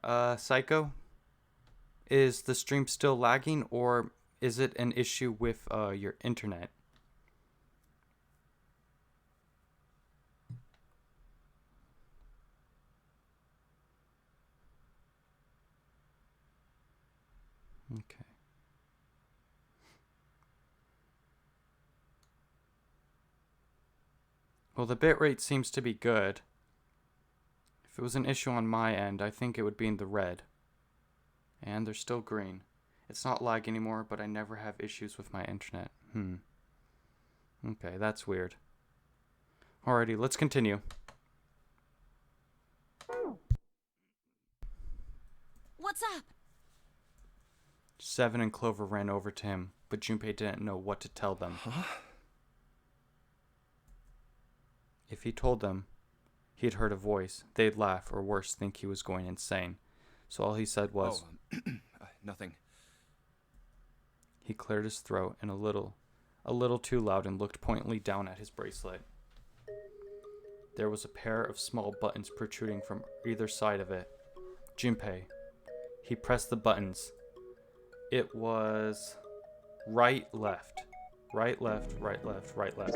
Speaker 1: Psycho? Is the stream still lagging, or is it an issue with your internet? Okay. Well, the bitrate seems to be good. If it was an issue on my end, I think it would be in the red. And they're still green. It's not lag anymore, but I never have issues with my internet. Okay, that's weird. Alrighty, let's continue.
Speaker 4: What's up?
Speaker 1: Seven and Clover ran over to him, but Junpei didn't know what to tell them.
Speaker 3: Huh?
Speaker 1: If he told them he'd heard a voice, they'd laugh or worse, think he was going insane. So all he said was,
Speaker 3: Nothing.
Speaker 1: He cleared his throat and a little too loud and looked pointedly down at his bracelet. There was a pair of small buttons protruding from either side of it. Junpei. He pressed the buttons. It was right, left. Right, left, right, left, right, left.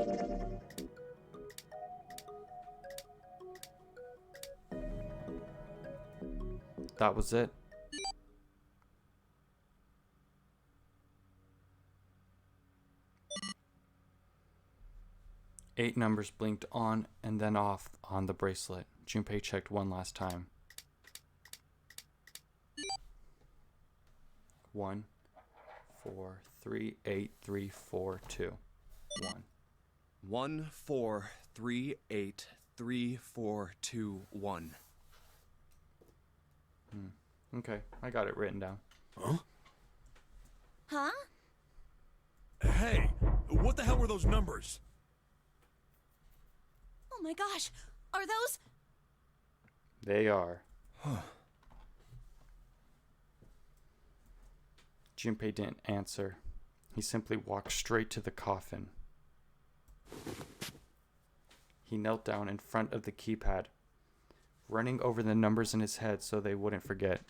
Speaker 1: That was it. Eight numbers blinked on and then off on the bracelet. Junpei checked one last time. 1, 4, 3, 8, 3, 4, 2, 1.
Speaker 3: 1, 4, 3, 8, 3, 4, 2, 1.
Speaker 1: Okay, I got it written down.
Speaker 2: Huh?
Speaker 4: Huh?
Speaker 2: Hey, what the hell were those numbers?
Speaker 4: Oh my gosh, are those?
Speaker 1: They are. Junpei didn't answer. He simply walked straight to the coffin. He knelt down in front of the keypad, running over the numbers in his head so they wouldn't forget.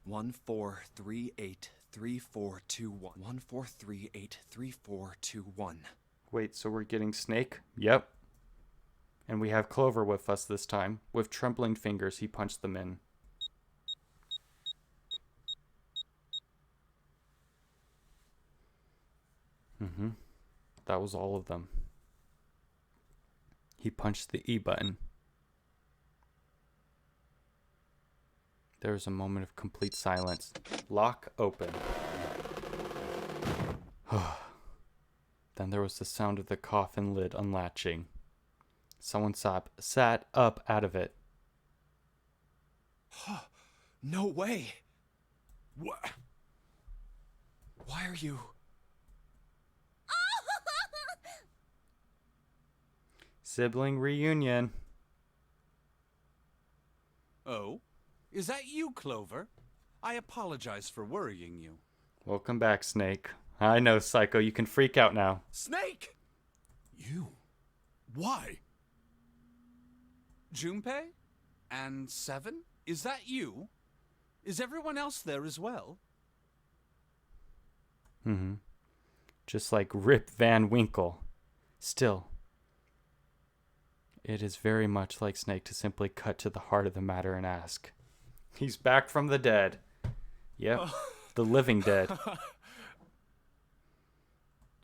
Speaker 3: 1, 4, 3, 8, 3, 4, 2, 1. 1, 4, 3, 8, 3, 4, 2, 1.
Speaker 1: Wait, so we're getting Snake? Yep. And we have Clover with us this time. With trembling fingers, he punched them in. That was all of them. He punched the E button. There was a moment of complete silence. Lock open. Then there was the sound of the coffin lid unlatching. Someone sat up out of it.
Speaker 3: No way!
Speaker 2: What?
Speaker 3: Why are you...
Speaker 1: Sibling reunion.
Speaker 5: Oh? Is that you, Clover? I apologize for worrying you.
Speaker 1: Welcome back, Snake. I know, Psycho, you can freak out now.
Speaker 5: Snake!
Speaker 2: You? Why?
Speaker 5: Junpei? And Seven? Is that you? Is everyone else there as well?
Speaker 1: Just like Rip Van Winkle. Still, it is very much like Snake to simply cut to the heart of the matter and ask. He's back from the dead. Yep, the living dead.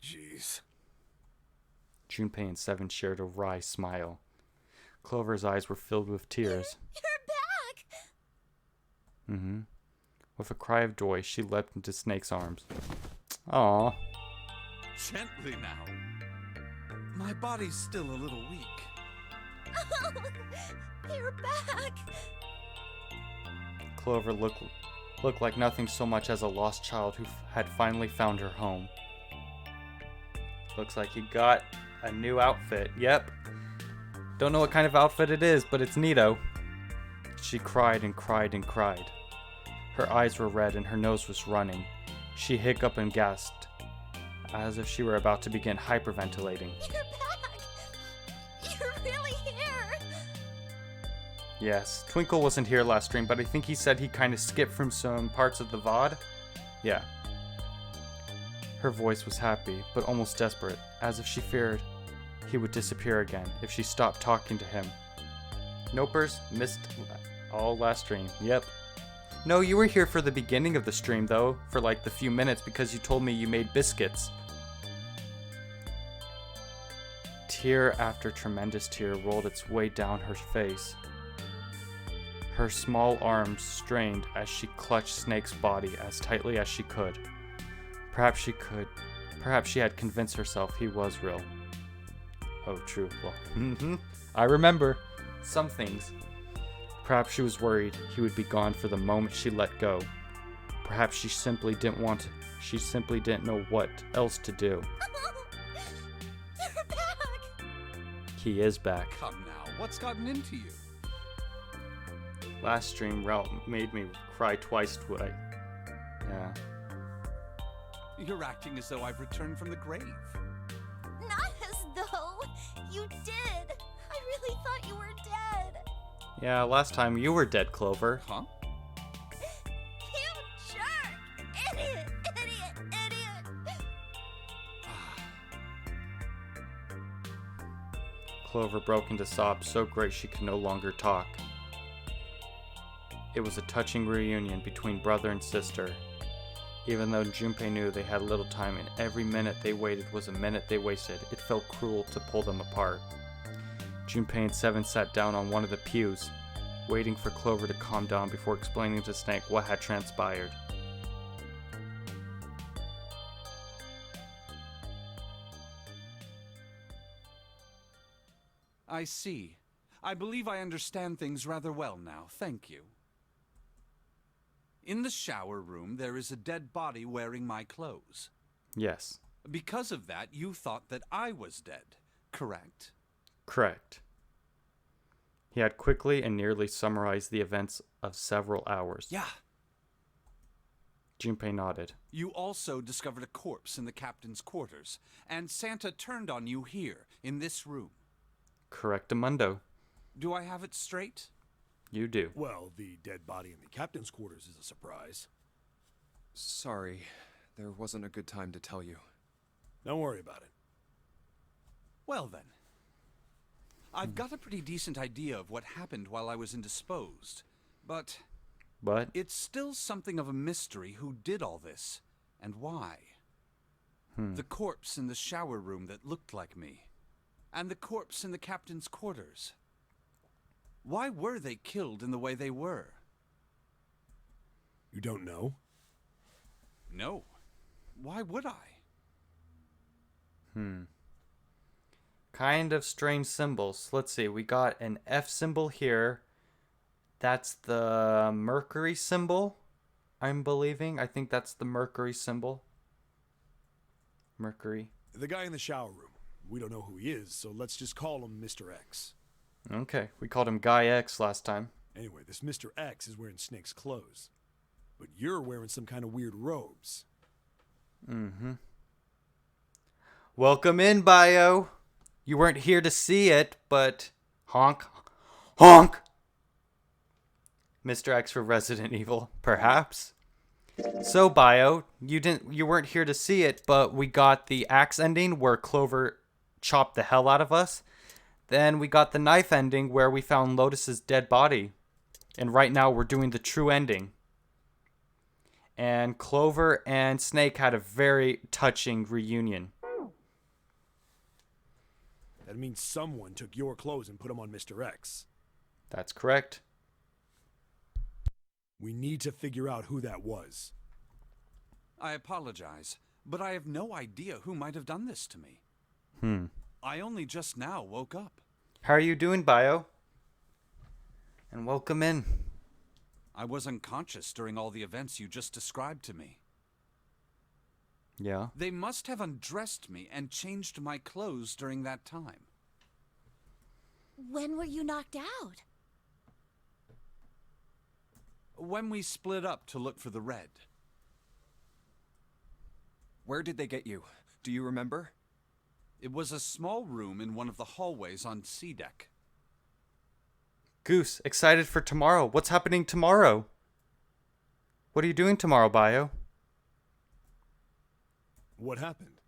Speaker 2: Jeez.
Speaker 1: Junpei and Seven shared a wry smile. Clover's eyes were filled with tears.
Speaker 4: You're back!
Speaker 1: With a cry of joy, she leapt into Snake's arms. Aww.
Speaker 5: Gently now. My body's still a little weak.
Speaker 4: Oh, you're back!
Speaker 1: Clover looked like nothing so much as a lost child who had finally found her home. Looks like he got a new outfit. Yep. Don't know what kind of outfit it is, but it's neato. She cried and cried and cried. Her eyes were red and her nose was running. She hiccuped and gasped, as if she were about to begin hyperventilating.
Speaker 4: You're back! You're really here!
Speaker 1: Yes, Twinkle wasn't here last stream, but I think he said he kind of skipped from some parts of the VOD. Yeah. Her voice was happy, but almost desperate, as if she feared he would disappear again if she stopped talking to him. Nopers missed all last stream. Yep. No, you were here for the beginning of the stream, though, for like the few minutes because you told me you made biscuits. Tear after tremendous tear rolled its way down her face. Her small arms strained as she clutched Snake's body as tightly as she could. Perhaps she had convinced herself he was real. Oh, true. Well, I remember some things. Perhaps she was worried he would be gone for the moment she let go. Perhaps she simply didn't know what else to do.
Speaker 4: You're back!
Speaker 1: He is back.
Speaker 5: Come now, what's gotten into you?
Speaker 1: Last stream, Ralph made me cry twice. Yeah.
Speaker 5: You're acting as though I've returned from the grave.
Speaker 4: Not as though you did. I really We thought you were dead.
Speaker 1: Yeah, last time you were dead, Clover.
Speaker 3: Huh?
Speaker 4: You jerk! Idiot! Idiot! Idiot!
Speaker 1: Clover broke into sobs so great she could no longer talk. It was a touching reunion between brother and sister. Even though Junpei knew they had little time and every minute they waited was a minute they wasted, it felt cruel to pull them apart. Junpei and Seven sat down on one of the pews, waiting for Clover to calm down before explaining to Snake what had transpired.
Speaker 5: I see. I believe I understand things rather well now. Thank you. In the shower room, there is a dead body wearing my clothes.
Speaker 1: Yes.
Speaker 5: Because of that, you thought that I was dead, correct?
Speaker 1: Correct. He had quickly and nearly summarized the events of several hours.
Speaker 5: Yeah.
Speaker 1: Junpei nodded.
Speaker 5: You also discovered a corpse in the captain's quarters, and Santa turned on you here, in this room.
Speaker 1: Correctamundo.
Speaker 5: Do I have it straight?
Speaker 1: You do.
Speaker 2: Well, the dead body in the captain's quarters is a surprise.
Speaker 3: Sorry, there wasn't a good time to tell you.
Speaker 2: Don't worry about it.
Speaker 5: Well then. I've got a pretty decent idea of what happened while I was indisposed, but
Speaker 1: But
Speaker 5: it's still something of a mystery who did all this, and why. The corpse in the shower room that looked like me, and the corpse in the captain's quarters. Why were they killed in the way they were?
Speaker 2: You don't know?
Speaker 5: No. Why would I?
Speaker 1: kind of strange symbols. Let's see. We got an F symbol here. That's the Mercury symbol, I'm believing. I think that's the Mercury symbol. Mercury.
Speaker 2: The guy in the shower room. We don't know who he is, so let's just call him Mr. X.
Speaker 1: Okay, we called him Guy X last time.
Speaker 2: Anyway, this Mr. X is wearing Snake's clothes. But you're wearing some kind of weird robes.
Speaker 1: Welcome in, Bio. You weren't here to see it, but honk. Honk! Mr. X for Resident Evil, perhaps. So, Bio, you weren't here to see it, but we got the axe ending where Clover chopped the hell out of us. Then we got the knife ending where we found Lotus's dead body. And right now we're doing the true ending. And Clover and Snake had a very touching reunion.
Speaker 2: That means someone took your clothes and put them on Mr. X.
Speaker 1: That's correct.
Speaker 2: We need to figure out who that was.
Speaker 5: I apologize, but I have no idea who might have done this to me. I only just now woke up.
Speaker 1: How are you doing, Bio? And welcome in.
Speaker 5: I was unconscious during all the events you just described to me.
Speaker 1: Yeah.
Speaker 5: They must have undressed me and changed my clothes during that time.
Speaker 4: When were you knocked out?
Speaker 5: When we split up to look for the red.
Speaker 3: Where did they get you? Do you remember?
Speaker 5: It was a small room in one of the hallways on C deck.
Speaker 1: Goose, excited for tomorrow. What's happening tomorrow? What are you doing tomorrow, Bio?
Speaker 2: What happened?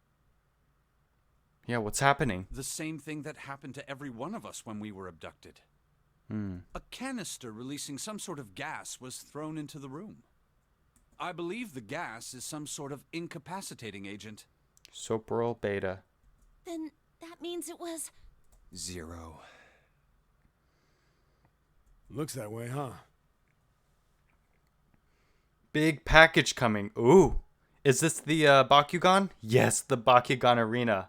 Speaker 1: Yeah, what's happening?
Speaker 5: The same thing that happened to every one of us when we were abducted. A canister releasing some sort of gas was thrown into the room. I believe the gas is some sort of incapacitating agent.
Speaker 1: Soprol Beta.
Speaker 4: Then that means it was...
Speaker 3: Zero.
Speaker 2: Looks that way, huh?
Speaker 1: Big package coming. Ooh. Is this the Bakugan? Yes, the Bakugan Arena.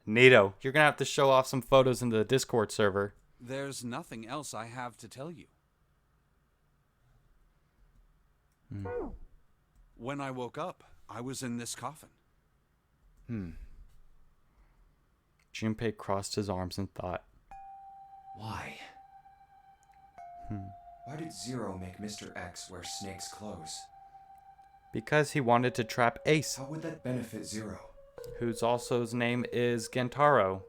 Speaker 1: Neato. You're going to have to show off some photos in the Discord server.
Speaker 5: There's nothing else I have to tell you. When I woke up, I was in this coffin.
Speaker 1: Junpei crossed his arms in thought.
Speaker 10: Why? Why did Zero make Mr. X wear Snake's clothes?
Speaker 1: Because he wanted to trap Ace,
Speaker 10: How would that benefit Zero?
Speaker 1: whose name is Gentaro.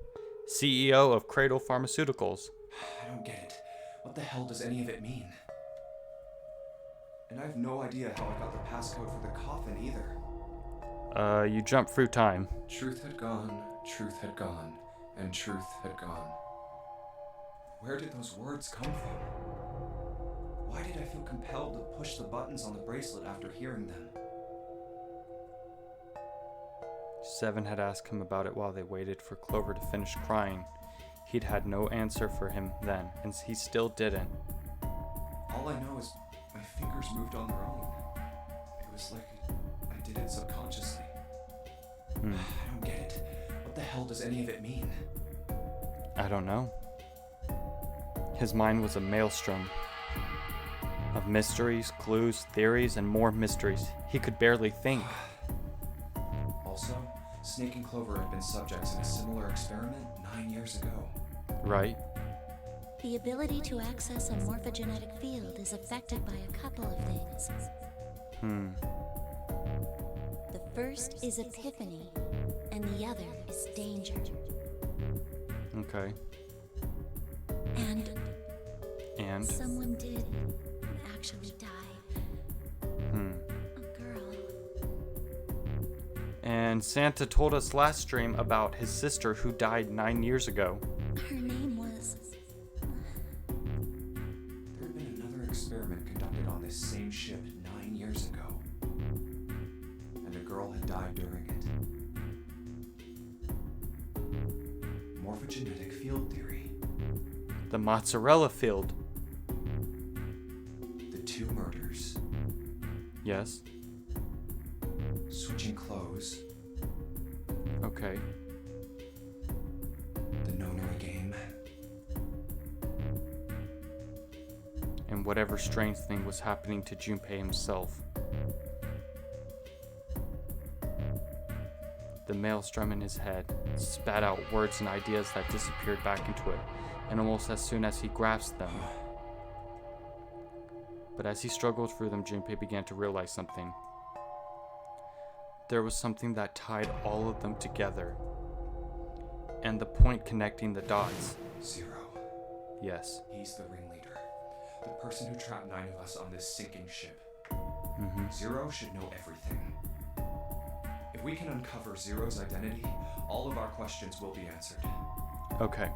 Speaker 1: CEO of Cradle Pharmaceuticals.
Speaker 10: I don't get it. What the hell does any of it mean? And I have no idea how I got the passcode for the coffin either.
Speaker 1: You jumped through time.
Speaker 10: Truth had gone, and truth had gone. Where did those words come from? Why did I feel compelled to push the buttons on the bracelet after hearing them?
Speaker 1: Seven had asked him about it while they waited for Clover to finish crying. He'd had no answer for him then, and he still didn't.
Speaker 10: All I know is my fingers moved on their own. It was like I did it subconsciously. I don't get it. What the hell does any of it mean?
Speaker 1: I don't know. His mind was a maelstrom of mysteries, clues, theories, and more mysteries. He could barely think.
Speaker 10: Also, Snake and Clover had been subjects in a similar experiment 9 years ago.
Speaker 1: Right?
Speaker 4: The ability to access a morphogenetic field is affected by a couple of things. The first is epiphany, and the other is danger.
Speaker 1: Okay.
Speaker 4: And someone did actually die. A girl.
Speaker 1: And Santa told us last stream about his sister who died 9 years ago.
Speaker 4: Her name was...
Speaker 10: There had been another experiment conducted on this same ship 9 years ago. And a girl had died during it. Morphogenetic field theory.
Speaker 1: The mozzarella field.
Speaker 10: The 2 murders.
Speaker 1: Yes.
Speaker 10: Switching clothes.
Speaker 1: Okay.
Speaker 10: The Nonary game.
Speaker 1: And whatever strange thing was happening to Junpei himself. The maelstrom in his head spat out words and ideas that disappeared back into it, and almost as soon as he grasped them. But as he struggled through them, Junpei began to realize something. There was something that tied all of them together. And the point connecting the dots.
Speaker 10: Zero.
Speaker 1: Yes.
Speaker 10: He's the ringleader. The person who trapped 9 of us on this sinking ship. Zero should know everything. If we can uncover Zero's identity, all of our questions will be answered.
Speaker 1: Okay.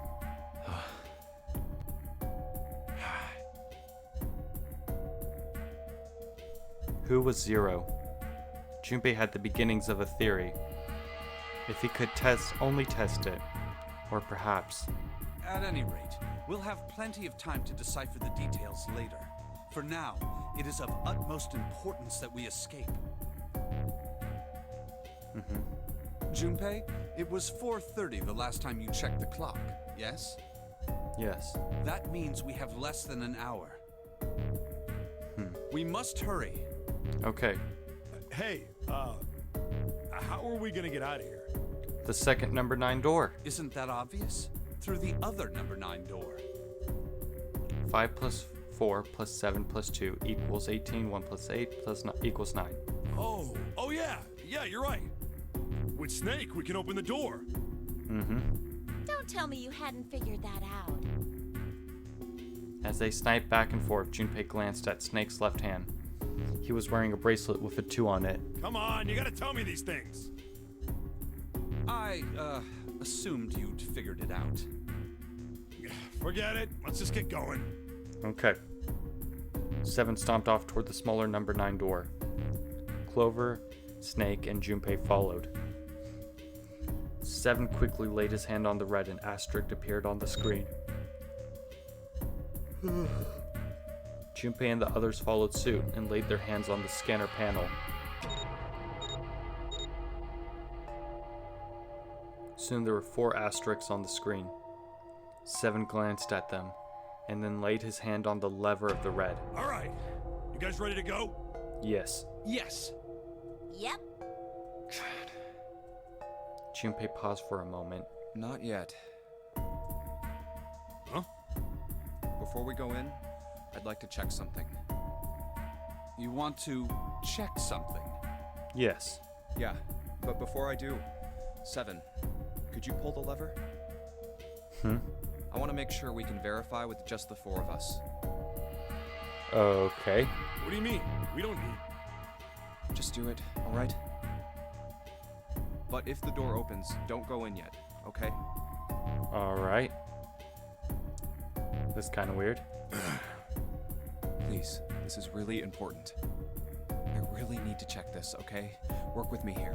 Speaker 1: Who was Zero? Junpei had the beginnings of a theory. If he could only test it. Or perhaps...
Speaker 5: At any rate, we'll have plenty of time to decipher the details later. For now, it is of utmost importance that we escape. Junpei, it was 4:30 the last time you checked the clock, yes?
Speaker 1: Yes.
Speaker 5: That means we have less than an hour. We must hurry.
Speaker 1: Okay.
Speaker 2: Hey, how are we gonna get out of here?
Speaker 1: The second number 9 door.
Speaker 5: Isn't that obvious? Through the other number 9 door.
Speaker 1: 5 plus 4 plus 7 plus 2 equals 18. 1 plus 8 plus equals 9.
Speaker 2: Oh yeah, you're right. With Snake, we can open the door.
Speaker 4: Don't tell me you hadn't figured that out.
Speaker 1: As they sniped back and forth, Junpei glanced at Snake's left hand. He was wearing a bracelet with a 2 on it.
Speaker 2: Come on, you gotta tell me these things.
Speaker 5: I, assumed you'd figured it out.
Speaker 2: Forget it. Let's just get going.
Speaker 1: Okay. 7 stomped off toward the smaller number 9 door. Clover, Snake, and Junpei followed. 7 quickly laid his hand on the red and asterisk appeared on the screen. Junpei and the others followed suit and laid their hands on the scanner panel. Soon there were 4 asterisks on the screen. 7 glanced at them, and then laid his hand on the lever of the red.
Speaker 2: All right, you guys ready to go?
Speaker 1: Yes.
Speaker 5: Yes.
Speaker 4: Yep.
Speaker 1: Junpei paused for a moment.
Speaker 3: Not yet.
Speaker 2: Huh?
Speaker 3: Before we go in, I'd like to check something.
Speaker 5: You want to check something?
Speaker 1: Yes.
Speaker 3: Yeah, but before I do, 7, could you pull the lever? I want to make sure we can verify with just the 4 of us.
Speaker 1: Okay.
Speaker 2: What do you mean? We don't need.
Speaker 3: Just do it, alright? But if the door opens, don't go in yet, okay?
Speaker 1: Alright. That's kind of weird.
Speaker 3: Please, this is really important. I really need to check this, okay? Work with me here.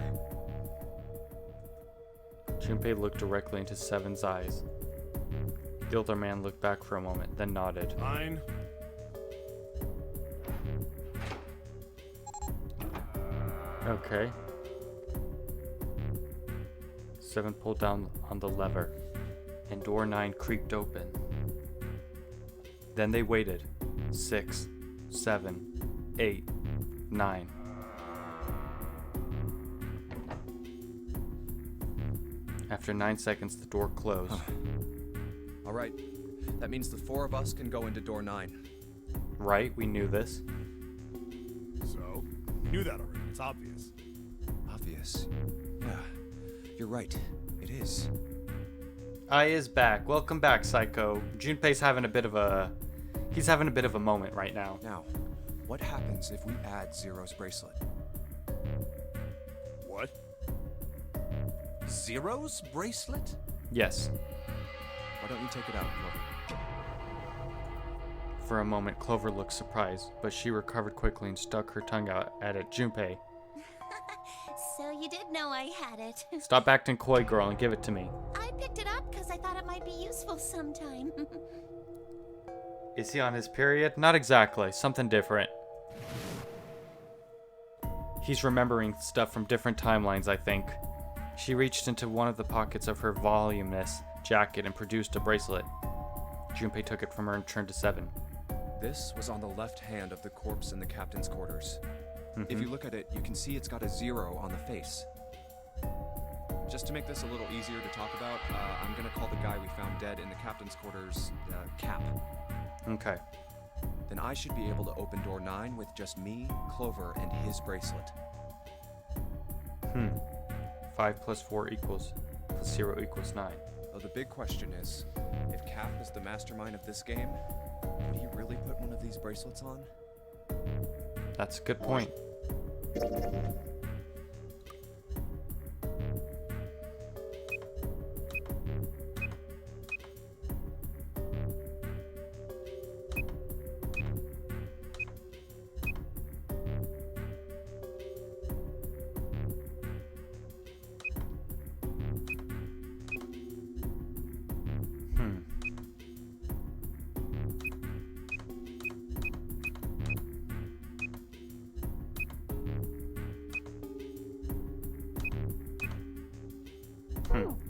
Speaker 1: Junpei looked directly into Seven's eyes. The older man looked back for a moment, then nodded.
Speaker 2: Fine.
Speaker 1: Okay. Seven pulled down on the lever, and door 9 creaked open. Then they waited. 6, 7, 8, 9. After 9 seconds, the door closed.
Speaker 3: Alright, that means the 4 of us can go into door 9.
Speaker 1: Right? We knew this.
Speaker 2: So, we knew that already. It's obvious.
Speaker 3: Obvious. Yeah, you're right. It is.
Speaker 1: I is back. Welcome back, Psycho. Junpei's having a bit of a... He's having a bit of a moment right now.
Speaker 3: Now, what happens if we add Zero's bracelet?
Speaker 2: What?
Speaker 5: Zero's bracelet?
Speaker 1: Yes.
Speaker 3: Why don't you take it out, Clover?
Speaker 1: For a moment, Clover looked surprised, but she recovered quickly and stuck her tongue out at it. Junpei,
Speaker 4: So you did know I had it.
Speaker 1: stop acting coy, girl, and give it to me.
Speaker 4: I picked it up because I thought it might be useful sometime.
Speaker 1: Is he on his period? Not exactly. Something different. He's remembering stuff from different timelines, I think. She reached into one of the pockets of her voluminous jacket and produced a bracelet. Junpei took it from her and turned to Seven.
Speaker 3: This was on the left hand of the corpse in the captain's quarters. If you look at it, you can see it's got a 0 on the face. Just to make this a little easier to talk about, I'm gonna call the guy we found dead in the captain's quarters, Cap.
Speaker 1: Okay.
Speaker 3: Then I should be able to open door 9 with just me, Clover, and his bracelet.
Speaker 1: 5 plus 4 equals... plus 0 equals 9.
Speaker 3: Though the big question is, if Cap is the mastermind of this game, would he really put one of these bracelets on?
Speaker 1: That's a good point.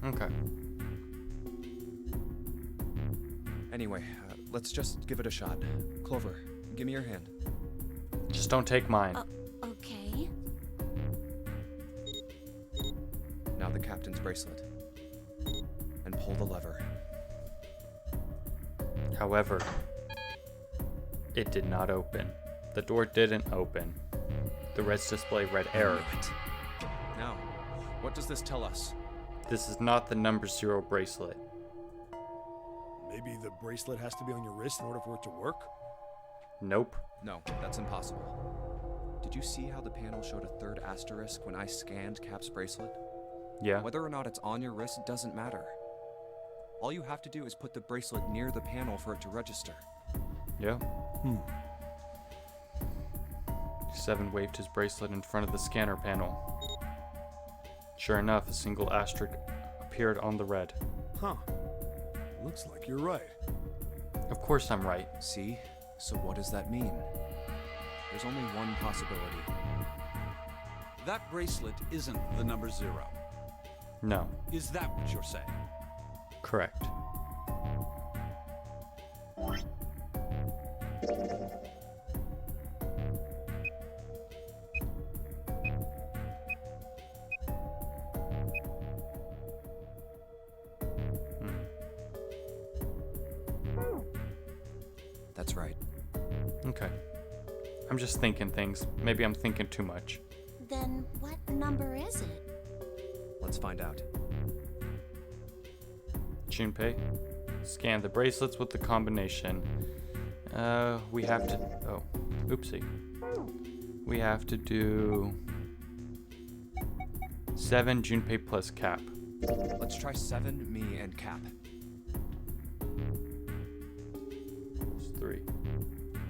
Speaker 1: Okay.
Speaker 3: Anyway, let's just give it a shot. Clover, give me your hand.
Speaker 1: Just don't take mine.
Speaker 4: Okay.
Speaker 3: Now the captain's bracelet. And pull the lever.
Speaker 1: However, it did not open. The door didn't open. The red display read error.
Speaker 3: Now, what does this tell us?
Speaker 1: This is not the number 0 bracelet.
Speaker 2: Maybe the bracelet has to be on your wrist in order for it to work?
Speaker 1: Nope.
Speaker 3: No, that's impossible. Did you see how the panel showed a 3rd asterisk when I scanned Cap's bracelet?
Speaker 1: Yeah.
Speaker 3: Whether or not it's on your wrist doesn't matter. All you have to do is put the bracelet near the panel for it to register.
Speaker 1: Yeah. Seven waved his bracelet in front of the scanner panel. Sure enough, a single asterisk appeared on the red.
Speaker 2: Huh. Looks like you're right.
Speaker 1: Of course I'm right.
Speaker 3: See? So what does that mean? There's only one possibility.
Speaker 5: That bracelet isn't the number 0.
Speaker 1: No.
Speaker 5: Is that what you're saying?
Speaker 1: Correct.
Speaker 3: That's right.
Speaker 1: Okay. I'm just thinking things. Maybe I'm thinking too much.
Speaker 4: Then what number is it?
Speaker 3: Let's find out.
Speaker 1: Junpei, Scan the bracelets with the combination. We have to... Oh, oopsie. We have to do... 7 Junpei plus Cap.
Speaker 3: Let's try 7, me, and Cap.
Speaker 1: It's 3.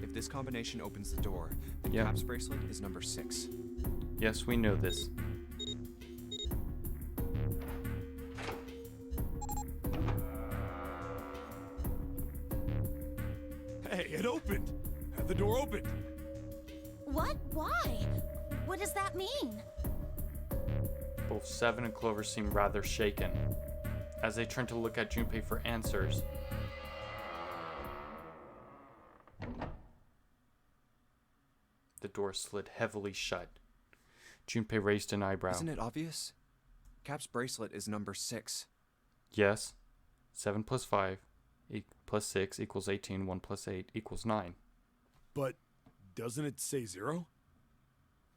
Speaker 3: If this combination opens the door, then
Speaker 1: Yeah.
Speaker 3: Cap's bracelet is number 6.
Speaker 1: Yes, we know this.
Speaker 2: Hey, it opened! The door opened!
Speaker 4: What? Why? What does that mean?
Speaker 1: Both Seven and Clover seem rather shaken. As they turn to look at Junpei for answers, the door slid heavily shut. Junpei raised an eyebrow.
Speaker 3: Isn't it obvious? Cap's bracelet is number 6.
Speaker 1: Yes. 7 plus 5 plus 6 equals 18. 1 plus 8 equals 9.
Speaker 2: But doesn't it say 0?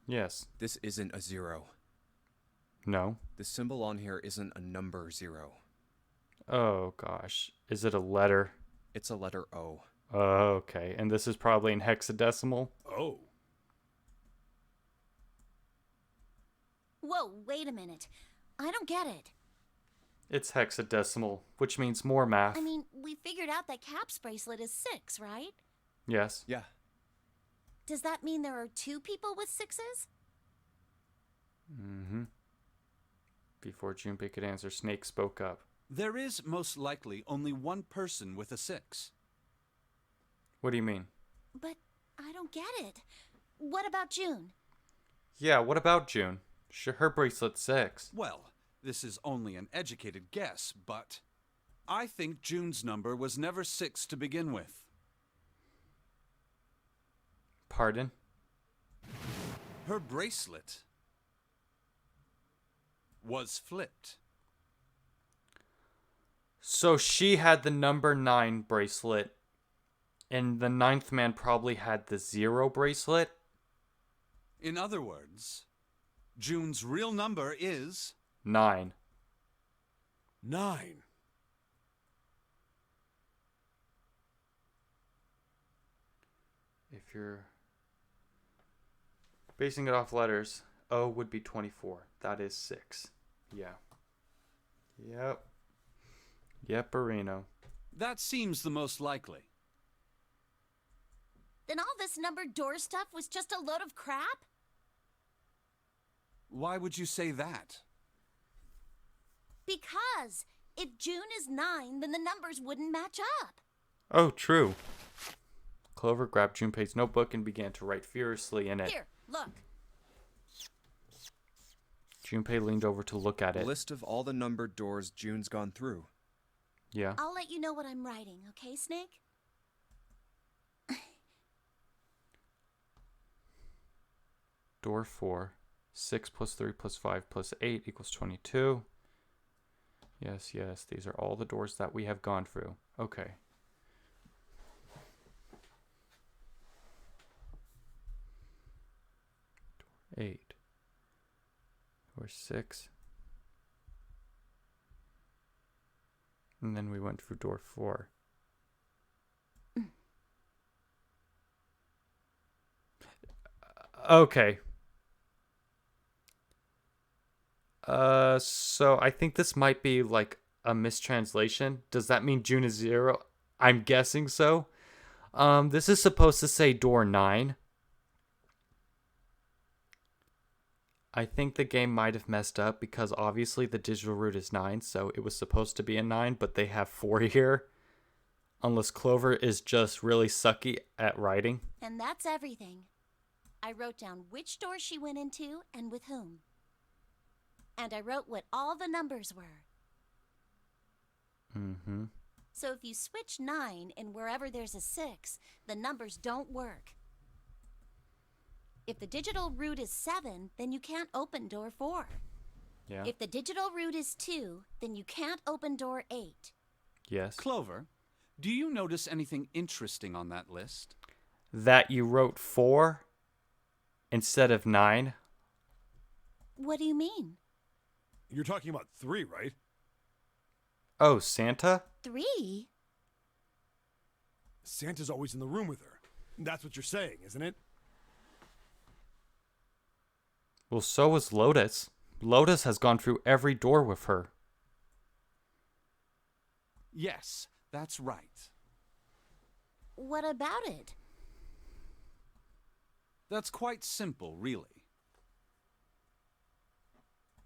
Speaker 1: Yes.
Speaker 3: This isn't a 0.
Speaker 1: No.
Speaker 3: The symbol on here isn't a number 0.
Speaker 1: Oh, gosh. Is it a letter?
Speaker 3: It's a letter O.
Speaker 1: Oh, okay. And this is probably in hexadecimal?
Speaker 2: Oh.
Speaker 4: Whoa, wait a minute. I don't get it.
Speaker 1: It's hexadecimal, which means more math.
Speaker 4: I mean, we figured out that Cap's bracelet is 6, right?
Speaker 1: Yes.
Speaker 3: Yeah.
Speaker 4: Does that mean there are 2 people with 6s?
Speaker 1: Mm-hmm. Before Junpei could answer, Snake spoke up.
Speaker 5: There is most likely only one person with a 6.
Speaker 1: What do you mean?
Speaker 4: But I don't get it. What about June?
Speaker 1: Yeah, what about June? Her bracelet's 6.
Speaker 5: Well, this is only an educated guess, but I think June's number was never 6 to begin with.
Speaker 1: Pardon?
Speaker 5: Her bracelet was flipped.
Speaker 1: So she had the number 9 bracelet, and the 9th man probably had the 0 bracelet?
Speaker 5: In other words, June's real number is
Speaker 1: 9.
Speaker 2: 9.
Speaker 1: If you're basing it off letters, O would be 24. That is 6. Yeah. Yep. Yep-erino.
Speaker 5: That seems the most likely.
Speaker 4: Then all this numbered door stuff was just a load of crap?
Speaker 5: Why would you say that?
Speaker 4: Because if June is 9, then the numbers wouldn't match up.
Speaker 1: Oh, true. Clover grabbed Junpei's notebook and began to write furiously in it.
Speaker 4: Here, look.
Speaker 1: Junpei leaned over to look at
Speaker 3: A
Speaker 1: it.
Speaker 3: list of all the numbered doors June's gone through.
Speaker 1: Yeah.
Speaker 4: I'll let you know what I'm writing, okay, Snake?
Speaker 1: Door 4. 6 plus 3 plus 5 plus 8 equals 22. Yes, yes. These are all the doors that we have gone through. Okay. Door 8. Door 6. And then we went through door 4. Okay. So I think this might be like a mistranslation. Does that mean June is 0? I'm guessing so. This is supposed to say door 9. I think the game might have messed up because obviously the digital root is 9, so it was supposed to be a 9, but they have 4 here. Unless Clover is just really sucky at writing.
Speaker 4: And that's everything. I wrote down which door she went into and with whom. And I wrote what all the numbers were.
Speaker 1: Mm-hmm.
Speaker 4: So if you switch 9 and wherever there's a 6, the numbers don't work. If the digital root is 7, then you can't open door 4.
Speaker 1: Yeah.
Speaker 4: If the digital root is 2, then you can't open door 8.
Speaker 1: Yes.
Speaker 5: Clover, do you notice anything interesting on that list?
Speaker 1: That you wrote 4 instead of 9.
Speaker 4: What do you mean?
Speaker 2: You're talking about 3, right?
Speaker 1: Oh, Santa?
Speaker 4: 3?
Speaker 2: Santa's always in the room with her. That's what you're saying, isn't it?
Speaker 1: Well, so is Lotus. Lotus has gone through every door with her.
Speaker 5: Yes, that's right.
Speaker 4: What about it?
Speaker 5: That's quite simple, really.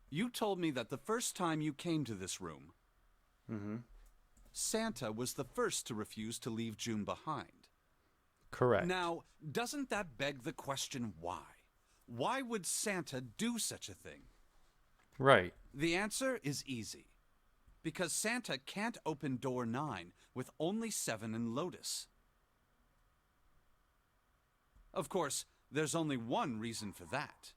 Speaker 5: You told me that the first time you came to this room, Santa was the first to refuse to leave June behind.
Speaker 1: Correct.
Speaker 5: Now, doesn't that beg the question why? Why would Santa do such a thing?
Speaker 1: Right.
Speaker 5: The answer is easy. Because Santa can't open door 9 with only 7 and Lotus. Of course, there's only one reason for that.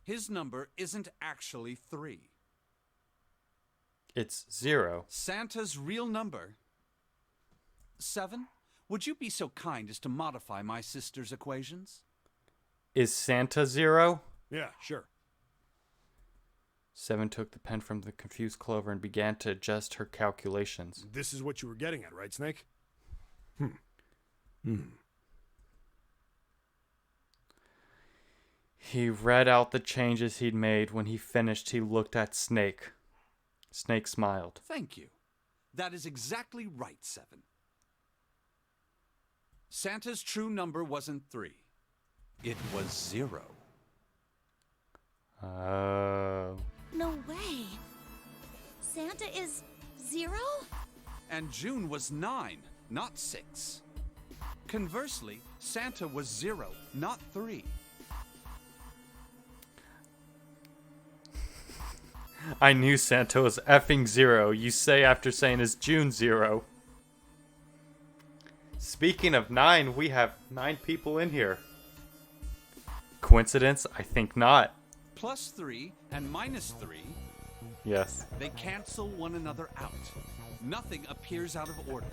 Speaker 5: His number isn't actually 3.
Speaker 1: It's 0.
Speaker 5: Santa's real number... 7? Would you be so kind as to modify my sister's equations?
Speaker 1: Is Santa 0?
Speaker 2: Yeah, sure.
Speaker 1: 7 took the pen from the confused Clover and began to adjust her calculations.
Speaker 2: This is what you were getting at, right, Snake?
Speaker 1: He read out the changes he'd made. When he finished, he looked at Snake. Snake smiled.
Speaker 5: Thank you. That is exactly right, 7. Santa's true number wasn't 3. It was 0.
Speaker 1: Oh.
Speaker 4: No way. Santa is 0?
Speaker 5: And June was 9, not 6. Conversely, Santa was 0, not 3.
Speaker 1: I knew Santa was effing 0. You say after saying is June 0. Speaking of 9, we have 9 people in here. Coincidence? I think not.
Speaker 5: Plus 3 and minus 3,
Speaker 1: Yes,
Speaker 5: they cancel one another out. Nothing appears out of order.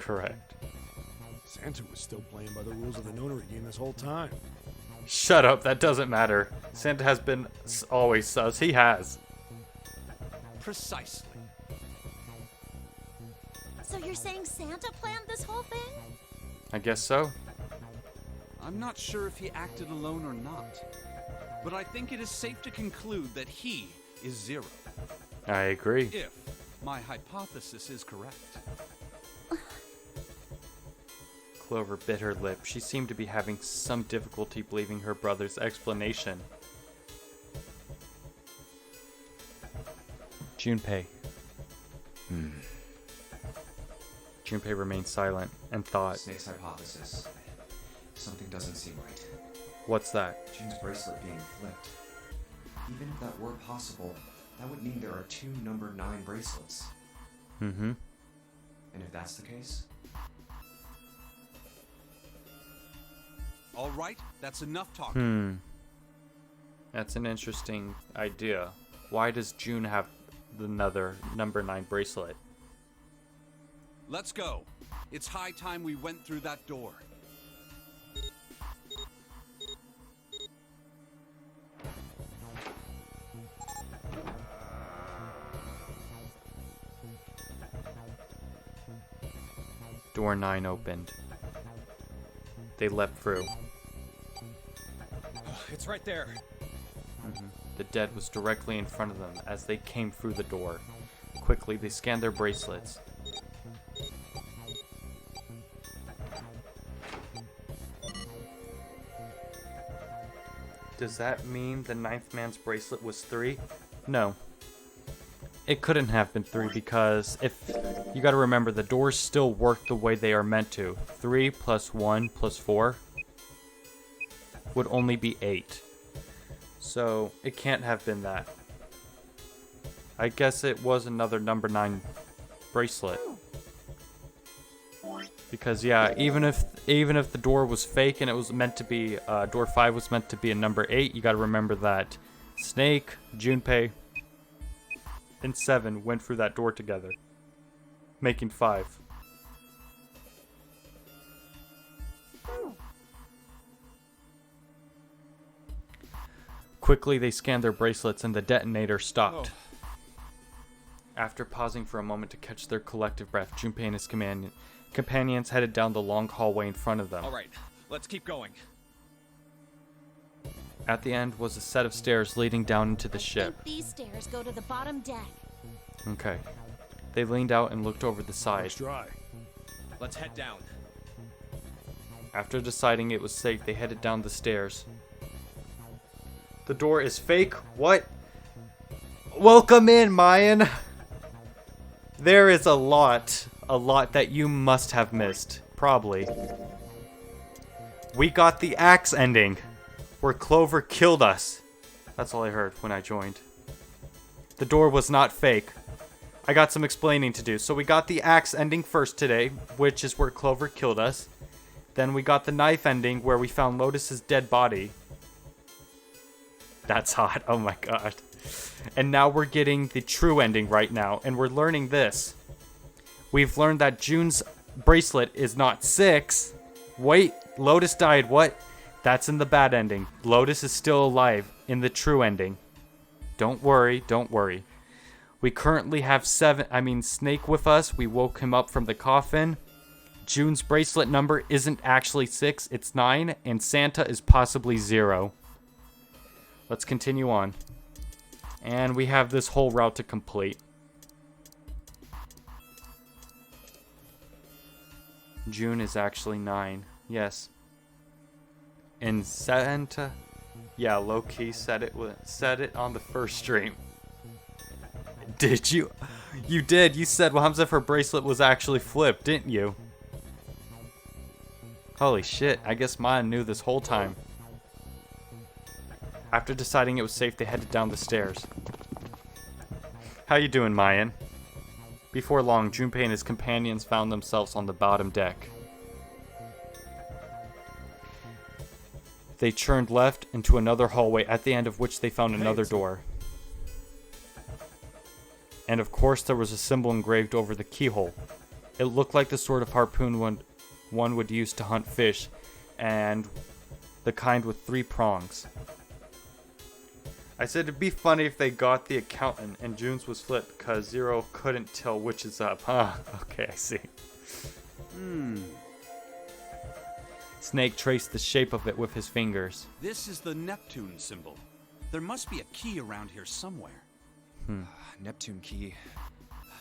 Speaker 1: correct.
Speaker 2: Santa was still playing by the rules of the notary game this whole time.
Speaker 1: Shut up, that doesn't matter. Santa has been always sus. He has.
Speaker 5: Precisely.
Speaker 4: So you're saying Santa planned this whole thing?
Speaker 1: I guess so.
Speaker 5: I'm not sure if he acted alone or not, but I think it is safe to conclude that he is 0.
Speaker 1: I agree.
Speaker 5: If my hypothesis is correct.
Speaker 1: Clover bit her lip. She seemed to be having some difficulty believing her brother's explanation. Junpei. Junpei remained silent and thought.
Speaker 10: Snake's hypothesis. Something doesn't seem right.
Speaker 1: What's that?
Speaker 10: June's bracelet being flipped. Even if that were possible, that would mean there are 2 number 9 bracelets.
Speaker 1: Mm-hmm.
Speaker 10: And if that's the case,
Speaker 5: All right, that's enough talking.
Speaker 1: That's an interesting idea. Why does June have another number 9 bracelet?
Speaker 5: Let's go. It's high time we went through that door.
Speaker 1: Door 9 opened. They leapt through.
Speaker 3: It's right there.
Speaker 1: The dead was directly in front of them as they came through the door. Quickly, they scanned their bracelets. Does that mean the 9th man's bracelet was 3? No. It couldn't have been 3 because if you gotta remember, the doors still work the way they are meant to. 3 plus 1 plus 4 would only be 8. So it can't have been that. I guess it was another number 9 bracelet. Because yeah, even if the door was fake and it was meant to be door 5 was meant to be a number 8, you got to remember that Snake, Junpei, and 7 went through that door together, making 5. Quickly, they scanned their bracelets and the detonator stopped. After pausing for a moment to catch their collective breath, Junpei and his companions headed down the long hallway in front of them.
Speaker 3: All right, let's keep going.
Speaker 1: At the end was a set of stairs leading down into the ship.
Speaker 4: These stairs go to the bottom deck.
Speaker 1: Okay. They leaned out and looked over the side.
Speaker 2: Looks dry.
Speaker 3: Let's head down.
Speaker 1: After deciding it was safe, they headed down the stairs. The door is fake? What? Welcome in, Mayan! There is a lot that you must have missed. Probably. We got the axe ending, where Clover killed us. That's all I heard when I joined. The door was not fake. I got some explaining to do. So we got the axe ending first today, which is where Clover killed us. Then we got the knife ending, where we found Lotus's dead body. That's hot. Oh my god. And now we're getting the true ending right now, and we're learning this. We've learned that June's bracelet is not 6. Wait, Lotus died. What? That's in the bad ending. Lotus is still alive in the true ending. Don't worry, don't worry. We currently have Snake with us. We woke him up from the coffin. June's bracelet number isn't actually 6, it's 9, and Santa is possibly 0. Let's continue on. And we have this whole route to complete. June is actually 9. Yes. And Santa, yeah, low-key said it on the first stream. Did you? You did. You said Hamza, her bracelet was actually flipped, didn't you? Holy shit, I guess Maya knew this whole time. After deciding it was safe, they headed down the stairs. How you doing, Mayan? Before long, Junpei and his companions found themselves on the bottom deck. They turned left into another hallway, at the end of which they found another door. And of course, there was a symbol engraved over the keyhole. It looked like the sort of harpoon one would use to hunt fish, and the kind with 3 prongs. I said it'd be funny if they got the accountant and June's was flipped because Zero couldn't tell which is up. Huh, okay, I see. Snake traced the shape of it with his fingers.
Speaker 5: This is the Neptune symbol. There must be a key around here somewhere.
Speaker 3: Neptune key.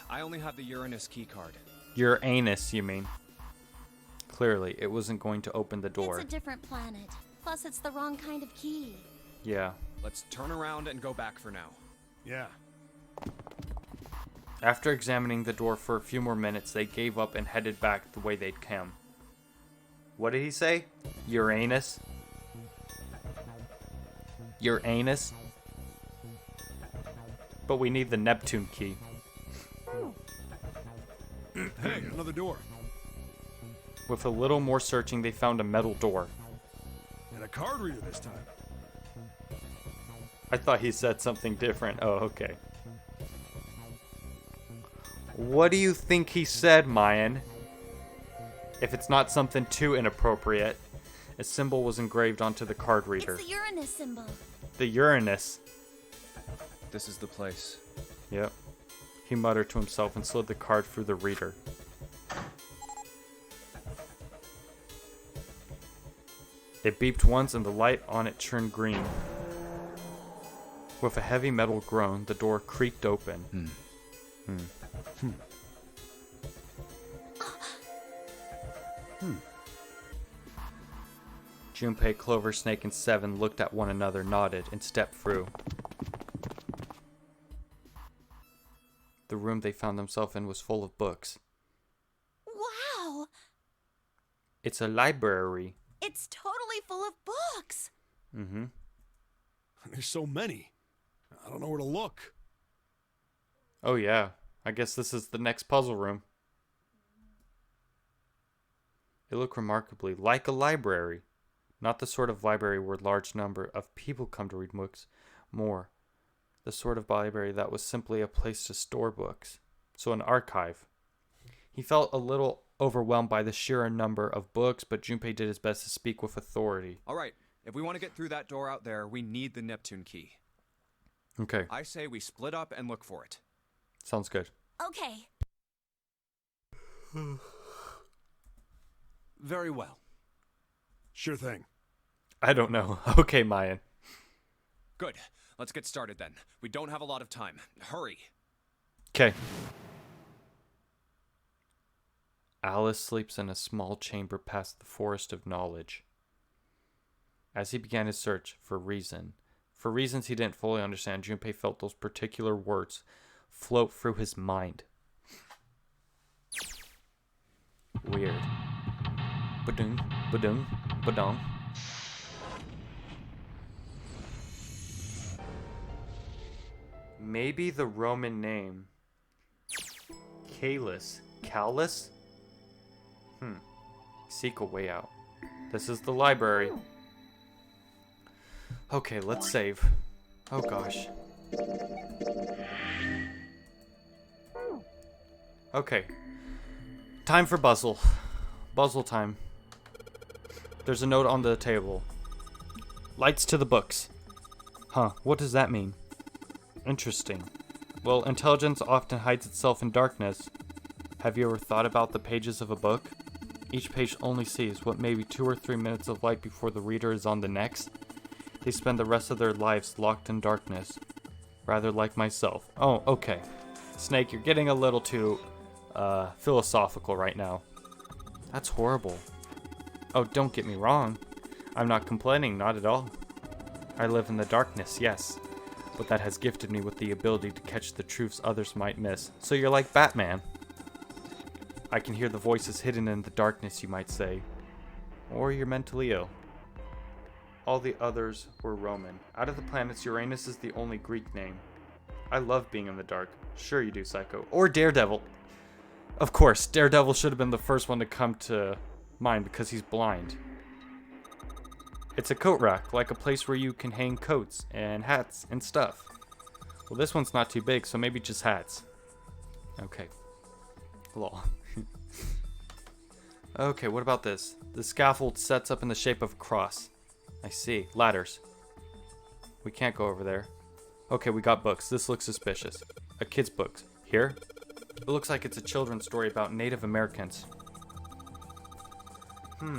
Speaker 3: I only have the Uranus key card.
Speaker 1: Uranus, you mean? Clearly, it wasn't going to open the door.
Speaker 4: It's a different planet. Plus, it's the wrong kind of key.
Speaker 1: Yeah.
Speaker 3: Let's turn around and go back for now.
Speaker 2: Yeah.
Speaker 1: After examining the door for a few more minutes, they gave up and headed back the way they'd come. What did he say? Uranus? Uranus? But we need the Neptune key.
Speaker 2: Hey, another door.
Speaker 1: With a little more searching, they found a metal door.
Speaker 2: And a card reader this time.
Speaker 1: I thought he said something different. Oh, okay. What do you think he said, Mayan? If it's not something too inappropriate. A symbol was engraved onto the card reader.
Speaker 4: It's the Uranus symbol.
Speaker 1: The Uranus.
Speaker 3: This is the place.
Speaker 1: Yep. He muttered to himself and slid the card through the reader. It beeped once and the light on it turned green. With a heavy metal groan, the door creaked open. Junpei, Clover, Snake, and Seven looked at one another, nodded, and stepped through. The room they found themselves in was full of books.
Speaker 4: Wow!
Speaker 1: It's a library.
Speaker 4: It's totally full of books.
Speaker 1: Mm-hmm.
Speaker 2: There's so many. I don't know where to look.
Speaker 1: Oh yeah, I guess this is the next puzzle room. It looked remarkably like a library. Not the sort of library where a large number of people come to read books. More, the sort of library that was simply a place to store books. So an archive. He felt a little overwhelmed by the sheer number of books, but Junpei did his best to speak with authority.
Speaker 3: All right, if we want to get through that door out there, we need the Neptune key.
Speaker 1: Okay.
Speaker 3: I say we split up and look for it.
Speaker 1: Sounds good.
Speaker 4: Okay.
Speaker 5: Very well.
Speaker 2: Sure thing.
Speaker 1: I don't know. Okay, Mayan.
Speaker 3: Good. Let's get started then. We don't have a lot of time. Hurry.
Speaker 1: Okay. Alice sleeps in a small chamber past the forest of knowledge. As he began his search for reasons he didn't fully understand, Junpei felt those particular words float through his mind. Weird. Badung, badung, badong. Maybe the Roman name Calus. Callus? Seek a way out. This is the library. Okay, let's save. Oh gosh. Okay. Time for Buzzle. Buzzle time. There's a note on the table. Lights to the books. Huh, what does that mean? Interesting. Well, intelligence often hides itself in darkness. Have you ever thought about the pages of a book? Each page only sees what maybe 2 or 3 minutes of light before the reader is on the next. They spend the rest of their lives locked in darkness. Rather like myself. Oh, okay. Snake, you're getting a little too, philosophical right now. That's horrible. Oh, don't get me wrong. I'm not complaining, not at all. I live in the darkness, yes. But that has gifted me with the ability to catch the truths others might miss. So you're like Batman. I can hear the voices hidden in the darkness, you might say. Or you're mentally ill. All the others were Roman. Out of the planets, Uranus is the only Greek name. I love being in the dark. Sure you do, Psycho. Or Daredevil. Of course, Daredevil should have been the first one to come to mind because he's blind. It's a coat rack, like a place where you can hang coats and hats and stuff. Well, this one's not too big, so maybe just hats. Okay. Lol. Okay, what about this? The scaffold sets up in the shape of a cross. I see. Ladders. We can't go over there. Okay, we got books. This looks suspicious. A kid's book. Here? It looks like it's a children's story about Native Americans.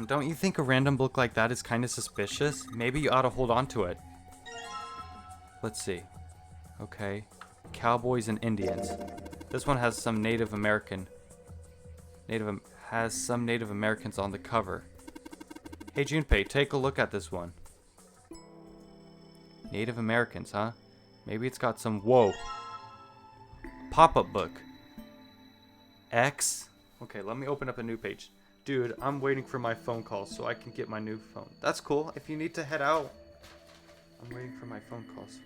Speaker 1: Don't you think a random book like that is kind of suspicious? Maybe you ought to hold on to it. Let's see. Okay. Cowboys and Indians. This one has some Native Americans on the cover. Hey Junpei, take a look at this one. Native Americans, huh? Maybe it's got some... Whoa. Pop-up book. X. Okay, let me open up a new page. Dude, I'm waiting for my phone call so I can get my new phone. That's cool. If you need to head out, I'm waiting for my phone calls.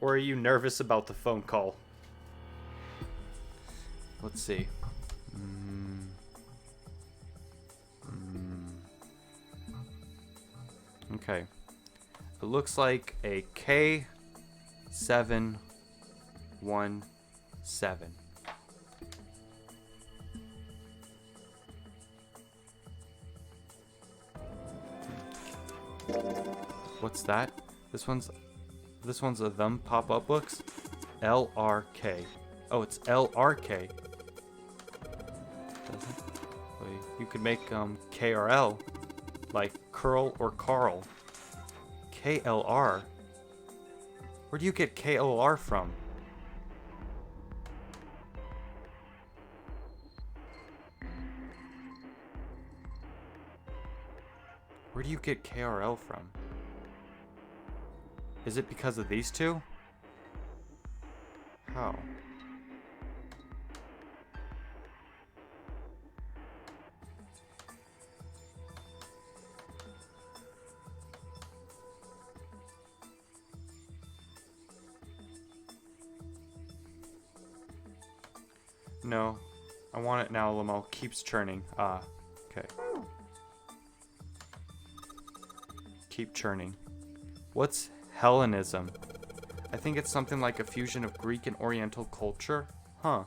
Speaker 1: Or are you nervous about the phone call? Let's see. Okay. It looks like a K717. What's that? This one's a them pop-up books. LRK. Oh, it's LRK. Doesn't. Wait, you could make KRL, like curl or Carl. KLR. Where do you get KLR from? Where do you get KRL from? Is it because of these two? How? No. I want it now, Lamel. Keeps churning. Ah. Okay. Keep churning. What's Hellenism? I think it's something like a fusion of Greek and Oriental culture. Huh.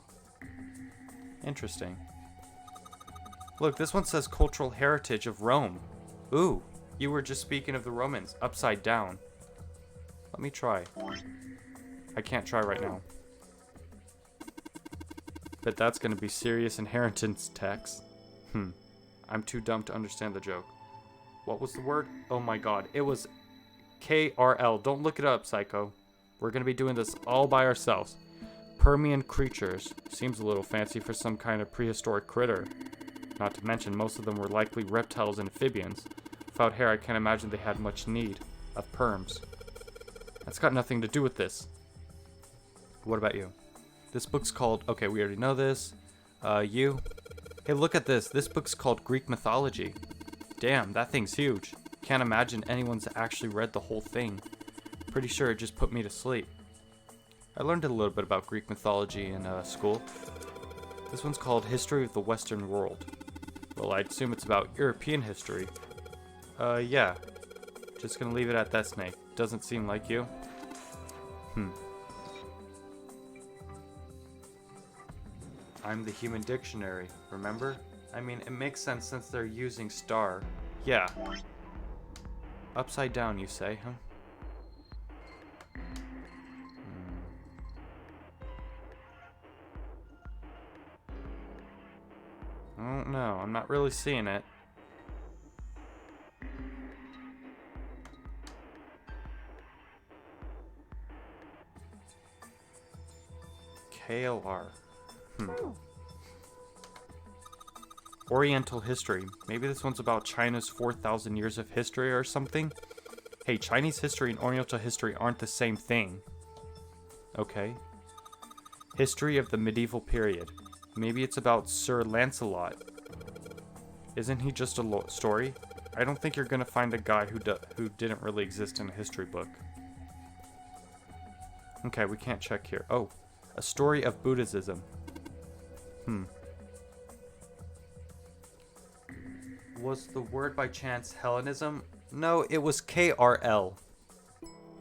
Speaker 1: Interesting. Look, this one says cultural heritage of Rome. Ooh, you were just speaking of the Romans. Upside down. Let me try. I can't try right now. Bet that's gonna be serious inheritance tax. I'm too dumb to understand the joke. What was the word? Oh my god, it was KRL. Don't look it up, psycho. We're gonna be doing this all by ourselves. Permian creatures. Seems a little fancy for some kind of prehistoric critter. Not to mention, most of them were likely reptiles and amphibians. Without hair, I can't imagine they had much need of perms. That's got nothing to do with this. What about you? This book's called... Okay, we already know this. You? Hey, look at this. This book's called Greek Mythology. Damn, that thing's huge. Can't imagine anyone's actually read the whole thing. Pretty sure it just put me to sleep. I learned a little bit about Greek mythology in school. This one's called History of the Western World. Well, I'd assume it's about European history. Yeah. Just gonna leave it at that, Snake. Doesn't seem like you. I'm the Human Dictionary, remember? I mean, it makes sense since they're using star. Yeah. Upside down, you say, huh? I don't know. I'm not really seeing it. KLR. Oriental history. Maybe this one's about China's 4,000 years of history or something? Hey, Chinese history and Oriental history aren't the same thing. Okay. History of the medieval period. Maybe it's about Sir Lancelot. Isn't he just a story? I don't think you're gonna find a guy who didn't really exist in a history book. Okay, we can't check here. Oh, a story of Buddhism. Was the word by chance Hellenism? No, it was KRL.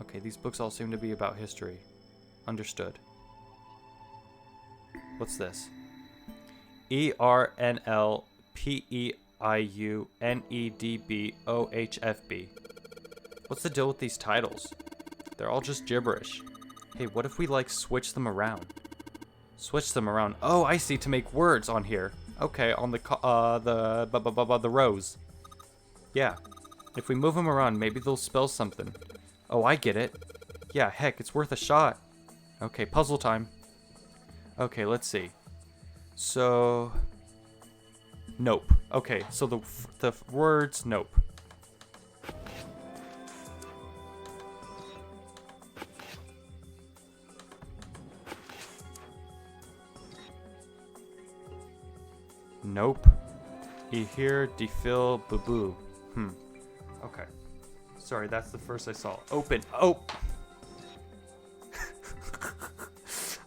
Speaker 1: Okay, these books all seem to be about history. Understood. What's this? ERNLPEIUNEDBOHFB. What's the deal with these titles? They're all just gibberish. Hey, what if we like switch them around? Switch them around. Oh, I see, to make words on here. Okay, on the rows. Yeah. If we move them around, maybe they'll spell something. Oh, I get it. Yeah, heck, it's worth a shot. Okay, puzzle time. Okay, let's see. So... Nope. Okay, so the words, nope. Nope. Ihir, defil, babu. Okay. Sorry, that's the first I saw. Open. Oh!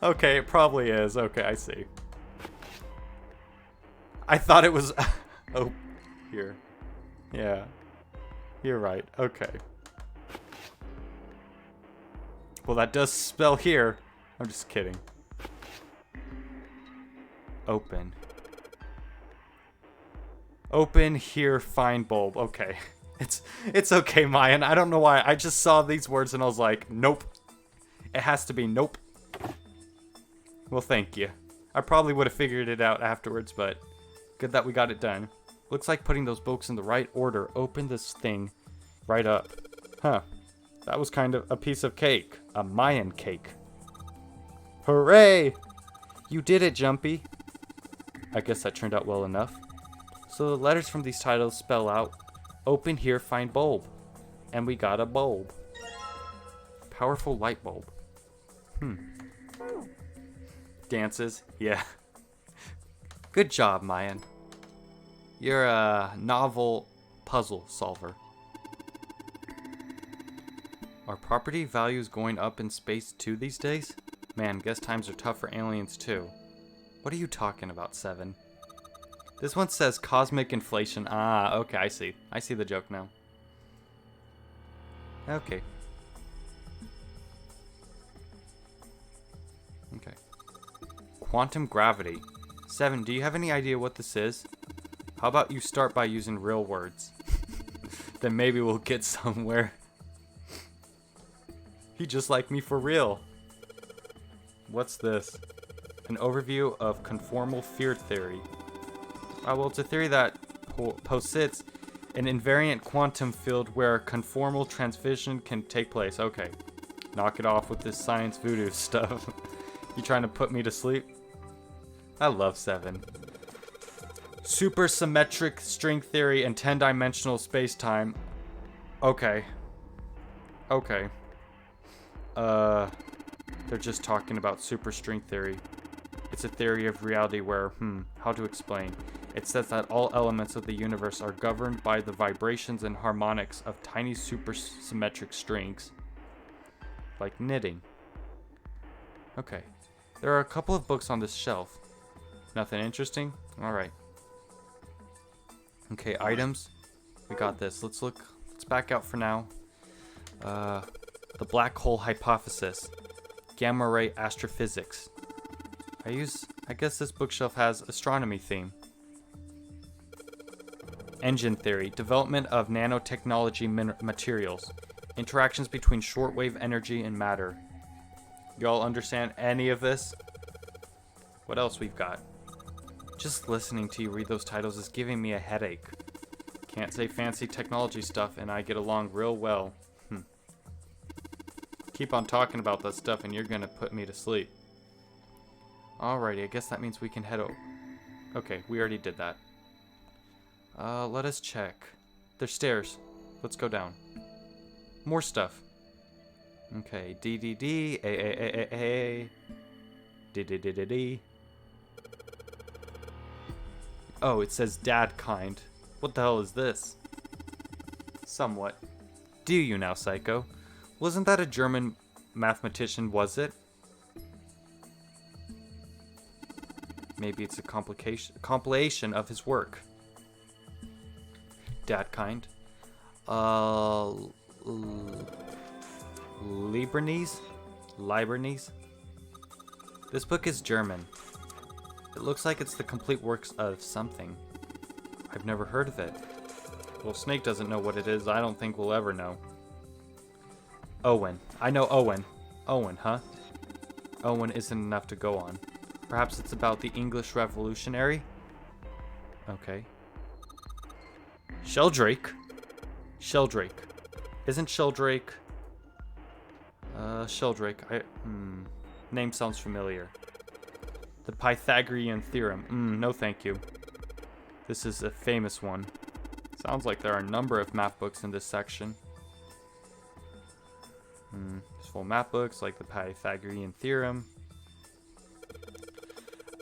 Speaker 1: Okay, it probably is. Okay, I see. I thought it was... Oh, here. Yeah. You're right. Okay. Well, that does spell here. I'm just kidding. Open. Open here, find bulb. Okay. It's okay, Mayan. I don't know why. I just saw these words and I was like, nope. It has to be nope. Well, thank you. I probably would have figured it out afterwards, but good that we got it done. Looks like putting those books in the right order opened this thing right up. Huh. That was kind of a piece of cake. A Mayan cake. Hooray! You did it, Jumpy. I guess that turned out well enough. So the letters from these titles spell out, open here, find bulb. And we got a bulb. Powerful light bulb. Dances, yeah. Good job, Mayan. You're a novel puzzle solver. Are property values going up in space too these days? Man, guess times are tough for aliens too. What are you talking about, Seven? This one says cosmic inflation. Ah, okay, I see. I see the joke now. Okay. Okay. Quantum gravity. Seven, do you have any idea what this is? How about you start by using real words? Then maybe we'll get somewhere. He just like me for real. What's this? an overview of conformal field theory. Well, it's a theory that posits an invariant quantum field where conformal transmission can take place. Okay, knock it off with this science voodoo stuff. You trying to put me to sleep? I love 7. Supersymmetric string theory and 10-dimensional space-time. Okay. Okay. They're just talking about superstring theory. It's a theory of reality where, how to explain? It says that all elements of the universe are governed by the vibrations and harmonics of tiny supersymmetric strings. Like knitting. Okay. There are a couple of books on this shelf. Nothing interesting? Alright. Okay, items. We got this. Let's back out for now. The black hole hypothesis. Gamma ray astrophysics. I guess this bookshelf has astronomy theme. Engine theory. Development of nanotechnology materials. Interactions between shortwave energy and matter. Y'all understand any of this? What else we've got? Just listening to you read those titles is giving me a headache. Can't say fancy technology stuff and I get along real well. Keep on talking about that stuff and you're gonna put me to sleep. Alrighty, I guess that means we can head over. Okay, we already did that. Let us check. There's stairs. Let's go down. More stuff. Okay, D, A, D. Oh, it says dad kind. What the hell is this? Somewhat. Do you now, Psycho? Wasn't that a German mathematician, was it? Maybe it's a compilation of his work. Dad kind. Leibniz? This book is German. It looks like it's the complete works of something. I've never heard of it. Well, Snake doesn't know what it is. I don't think we'll ever know. Owen. I know Owen. Owen, huh? Owen isn't enough to go on. Perhaps it's about the English Revolutionary? Okay. Sheldrake? Sheldrake. Isn't Sheldrake... Sheldrake. Name sounds familiar. The Pythagorean theorem. No thank you. This is a famous one. Sounds like there are a number of math books in this section. There's full math books like the Pythagorean theorem.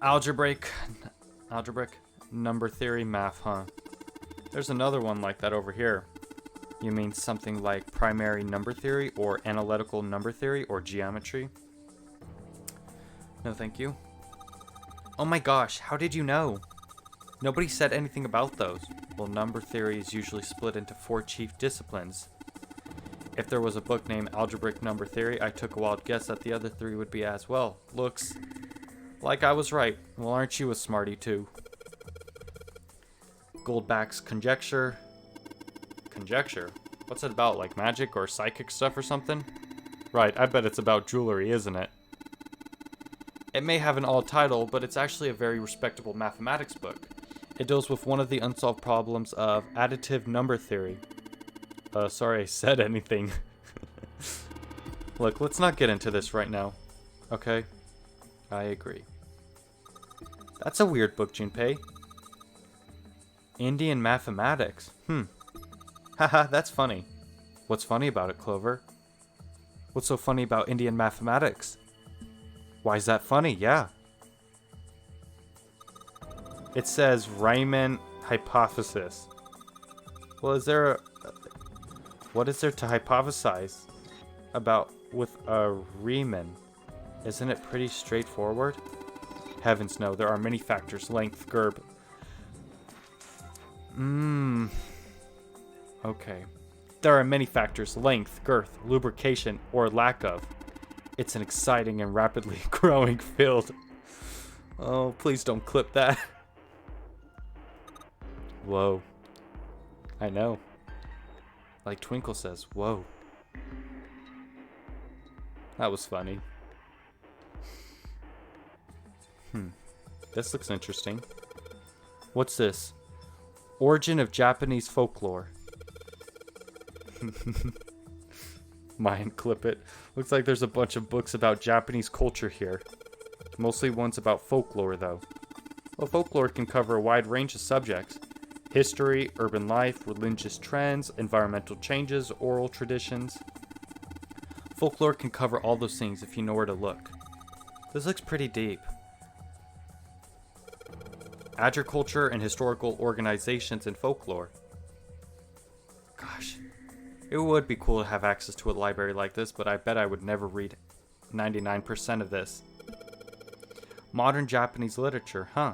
Speaker 1: Algebraic number theory math, huh? There's another one like that over here. You mean something like primary number theory or analytical number theory or geometry? No thank you. Oh my gosh, how did you know? Nobody said anything about those. Well, number theory is usually split into 4 chief disciplines. If there was a book named Algebraic Number Theory, I took a wild guess that the other 3 would be as well. Looks like I was right. Well, aren't you a smarty too? Goldbach's conjecture. Conjecture? What's it about, like magic or psychic stuff or something? Right, I bet it's about jewelry, isn't it? It may have an odd title, but it's actually a very respectable mathematics book. It deals with one of the unsolved problems of additive number theory. Sorry I said anything. Look, let's not get into this right now. Okay? I agree. That's a weird book, Junpei. Indian mathematics. Haha, that's funny. What's funny about it, Clover? What's so funny about Indian mathematics? Why is that funny? Yeah. It says Riemann hypothesis. Well, is there what is there to hypothesize about with a Riemann? Isn't it pretty straightforward? Heavens no, there are many factors. Length, Gerb. Okay. There are many factors. Length, girth, lubrication, or lack of. It's an exciting and rapidly growing field. Oh, please don't clip that. Whoa. I know. Like Twinkle says, whoa. That was funny. This looks interesting. What's this? Origin of Japanese folklore. Mine, clip it. Looks like there's a bunch of books about Japanese culture here. Mostly ones about folklore, though. Well, folklore can cover a wide range of subjects. History, urban life, religious trends, environmental changes, oral traditions. Folklore can cover all those things if you know where to look. This looks pretty deep. Agriculture and historical organizations in folklore. Gosh, it would be cool to have access to a library like this, but I bet I would never read 99% of this. Modern Japanese literature, huh?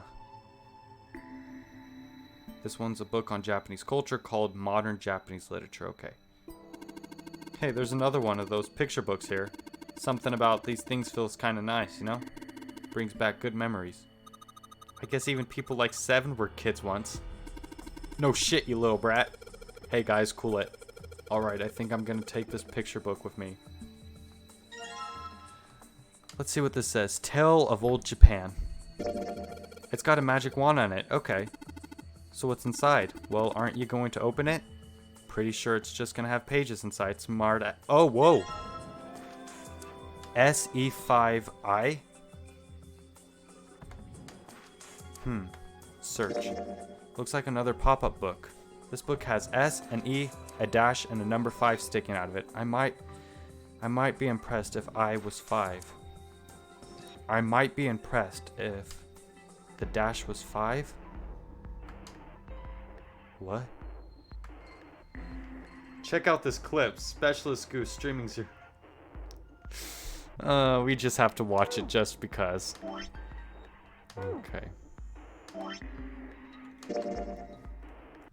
Speaker 1: This one's a book on Japanese culture called Modern Japanese Literature, okay. Hey, there's another one of those picture books here. Something about these things feels kind of nice, you know? Brings back good memories. I guess even people like Seven were kids once. No shit, you little brat. Hey guys, cool it. Alright, I think I'm gonna take this picture book with me. Let's see what this says. Tale of Old Japan. It's got a magic wand on it. Okay. So what's inside? Well, aren't you going to open it? Pretty sure it's just gonna have pages inside. Smart. Oh, whoa. SE5I? Search. Looks like another pop-up book. This book has S, an E, a dash, and a number 5 sticking out of it. I might be impressed if I was 5. I might be impressed if the dash was 5. What? Check out this clip. Specialist Goose streaming zero. We just have to watch it just because. Okay.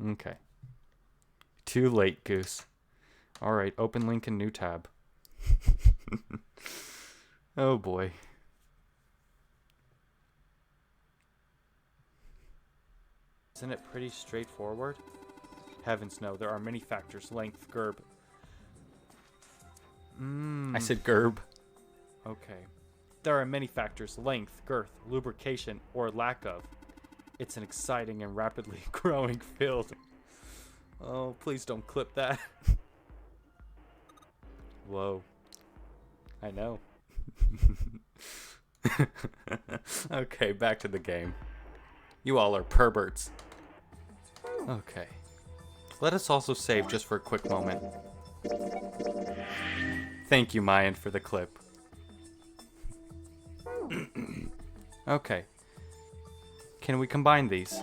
Speaker 1: Okay. Too late, Goose. Alright, open link in new tab. Oh boy. Isn't it pretty straightforward? Heavens no, there are many factors. Length, gerb. I said gerb. Okay. There are many factors. Length, girth, lubrication, or lack of. It's an exciting and rapidly growing field. Oh, please don't clip that. Whoa. I know. Okay, back to the game. You all are perverts. Okay. Let us also save just for a quick moment. Thank you, Mayan, for the clip. Okay. Can we combine these?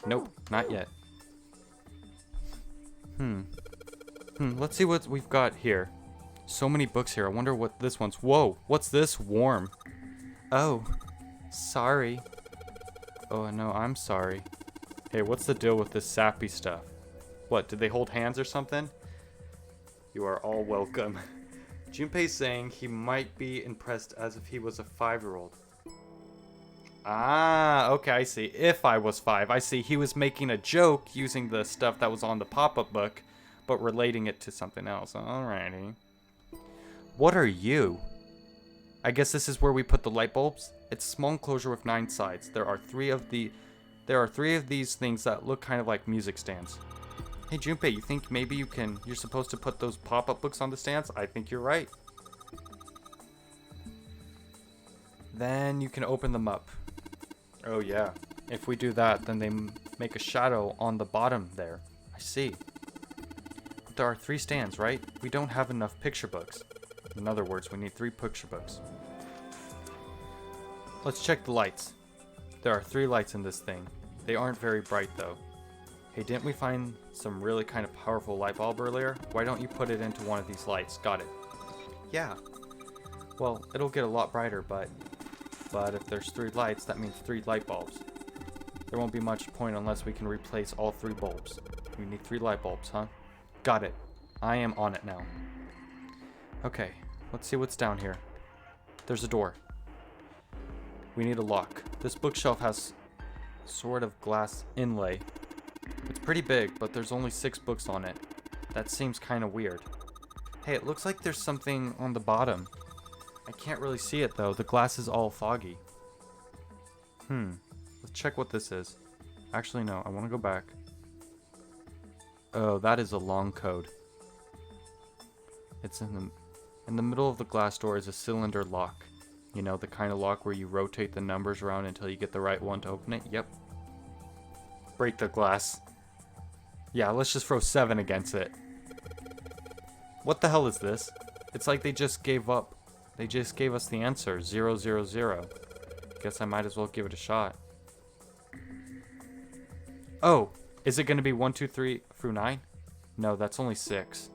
Speaker 1: Nope, not yet. Let's see what we've got here. So many books here. I wonder what this one's. Whoa, what's this? Warm. Oh, sorry. Oh, no, I'm sorry. Hey, what's the deal with this sappy stuff? What, did they hold hands or something? You are all welcome. Junpei's saying he might be impressed as if he was a 5-year-old. Ah, okay, I see. If I was 5, I see. He was making a joke using the stuff that was on the pop-up book, but relating it to something else. Alrighty. What are you? I guess this is where we put the light bulbs. It's a small enclosure with 9 sides. There are three of these things that look kind of like music stands. Hey Junpei, you think maybe you're supposed to put those pop-up books on the stands? I think you're right. Then you can open them up. Oh yeah. If we do that, then they make a shadow on the bottom there. I see. But there are 3 stands, right? We don't have enough picture books. In other words, we need 3 picture books. Let's check the lights. There are 3 lights in this thing. They aren't very bright though. Hey, didn't we find some really kind of powerful light bulb earlier? Why don't you put it into one of these lights? Got it. Yeah. Well, it'll get a lot brighter, but if there's 3 lights, that means 3 light bulbs. There won't be much point unless we can replace all 3 bulbs. We need 3 light bulbs, huh? Got it. I am on it now. Okay, let's see what's down here. There's a door. We need a lock. This bookshelf has sort of glass inlay. It's pretty big, but there's only 6 books on it. That seems kind of weird. Hey, it looks like there's something on the bottom. I can't really see it though. The glass is all foggy. Let's check what this is. Actually, no. I want to go back. Oh, that is a long code. It's in the middle of the glass door is a cylinder lock. You know, the kind of lock where you rotate the numbers around until you get the right one to open it. Yep. Break the glass. Yeah, let's just throw 7 against it. What the hell is this? It's like they just gave up. They just gave us the answer. 0, 0, 0. Guess I might as well give it a shot. Oh, is it going to be 1, 2, 3 through 9? No, that's only 6.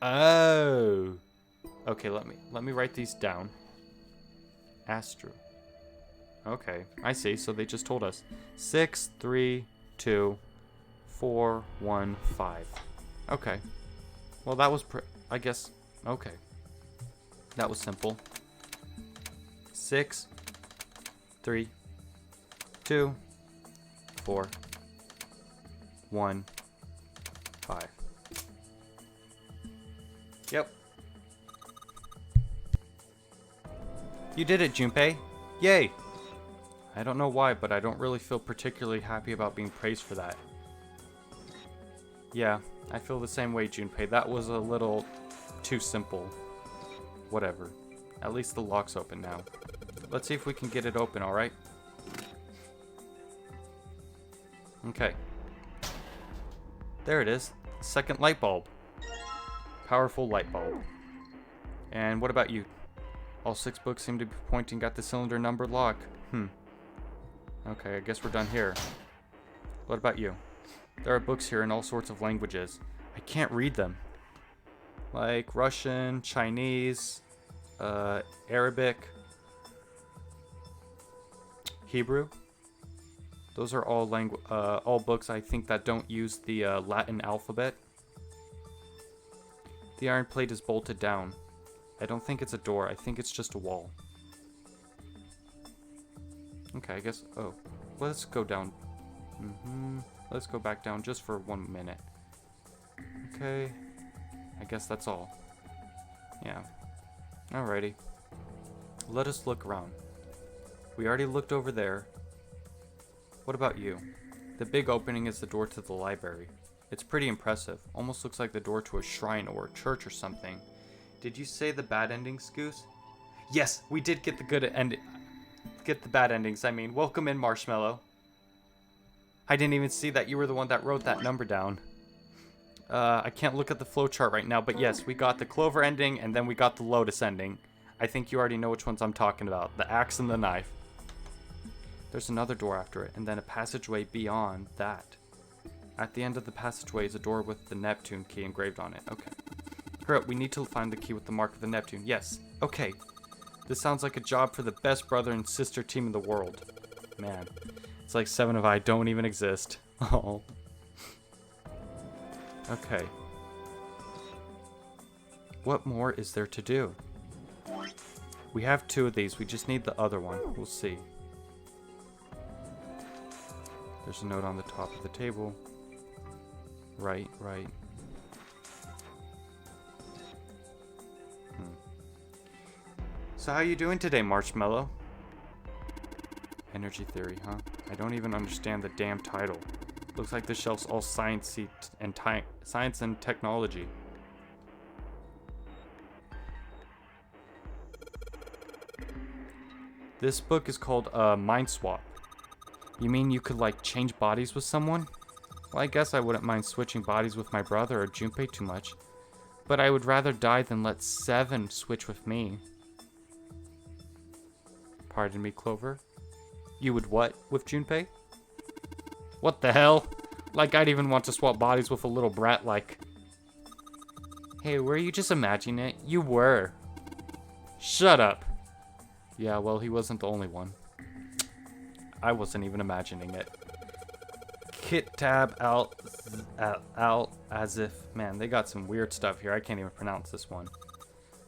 Speaker 1: Oh. Okay, let me write these down. Astro. Okay, I see. So they just told us 6, 3, 2, 4, 1, 5. Okay. Well, that was I guess. Okay. That was simple. 6, 3, 2, 4, 1, 5. Yep. You did it, Junpei. Yay! I don't know why, but I don't really feel particularly happy about being praised for that. Yeah, I feel the same way, Junpei. That was a little too simple. Whatever. At least the lock's open now. Let's see if we can get it open, alright? Okay. There it is. Second light bulb. Powerful light bulb. And what about you? All 6 books seem to be pointing at the cylinder numbered lock. Okay, I guess we're done here. What about you? There are books here in all sorts of languages. I can't read them. Like Russian, Chinese, Arabic, Hebrew. Those are all books I think that don't use the Latin alphabet. The iron plate is bolted down. I don't think it's a door. I think it's just a wall. Okay, I guess. Oh, let's go down. Let's go back down just for 1 minute. Okay. I guess that's all. Yeah. Alrighty. Let us look around. We already looked over there. What about you? The big opening is the door to the library. It's pretty impressive. Almost looks like the door to a shrine or a church or something. Did you say the bad endings, Goose? Yes, we did get the good end. Get the bad endings, I mean. Welcome in, Marshmallow. I didn't even see that you were the one that wrote that number down. I can't look at the flowchart right now, but yes, we got the Clover ending and then we got the Lotus ending. I think you already know which ones I'm talking about. The axe and the knife. There's another door after it, and then a passageway beyond that. At the end of the passageway is a door with the Neptune key engraved on it. Okay. Hurry up, we need to find the key with the mark of the Neptune. Yes. Okay. This sounds like a job for the best brother and sister team in the world. Man. It's like 7 of I don't even exist. Oh. Okay. What more is there to do? We have 2 of these. We just need the other one. We'll see. There's a note on the top of the table. Right. So how you doing today, Marshmallow? Energy theory, huh? I don't even understand the damn title. Looks like the shelf's all science and technology. This book is called Mind Swap. You mean you could like change bodies with someone? Well, I guess I wouldn't mind switching bodies with my brother or Junpei too much. But I would rather die than let 7 switch with me. Pardon me, Clover? You would what with Junpei? What the hell? Like I'd even want to swap bodies with a little brat like... Hey, were you just imagining it? You were. Shut up. Yeah, well, he wasn't the only one. I wasn't even imagining it. Kitab al as if... Man, they got some weird stuff here. I can't even pronounce this one.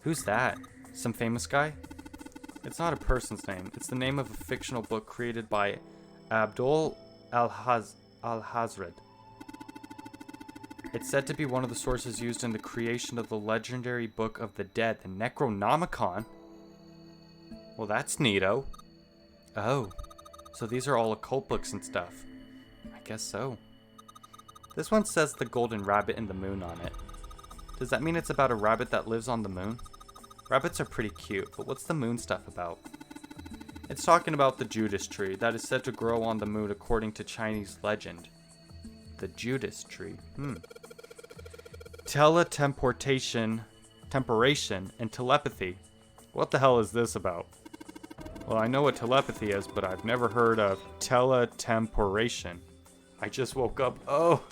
Speaker 1: Who's that? Some famous guy? It's not a person's name. It's the name of a fictional book created by Abdul al-Hazred. It's said to be one of the sources used in the creation of the legendary Book of the Dead, the Necronomicon. Well, that's neato. Oh, so these are all occult books and stuff. I guess so. This one says the golden rabbit and the moon on it. Does that mean it's about a rabbit that lives on the moon? Rabbits are pretty cute, but what's the moon stuff about? It's talking about the Judas tree that is said to grow on the moon according to Chinese legend. The Judas tree. Teletemporation, and telepathy. What the hell is this about? Well, I know what telepathy is, but I've never heard of teletemporation. I just woke up. Oh!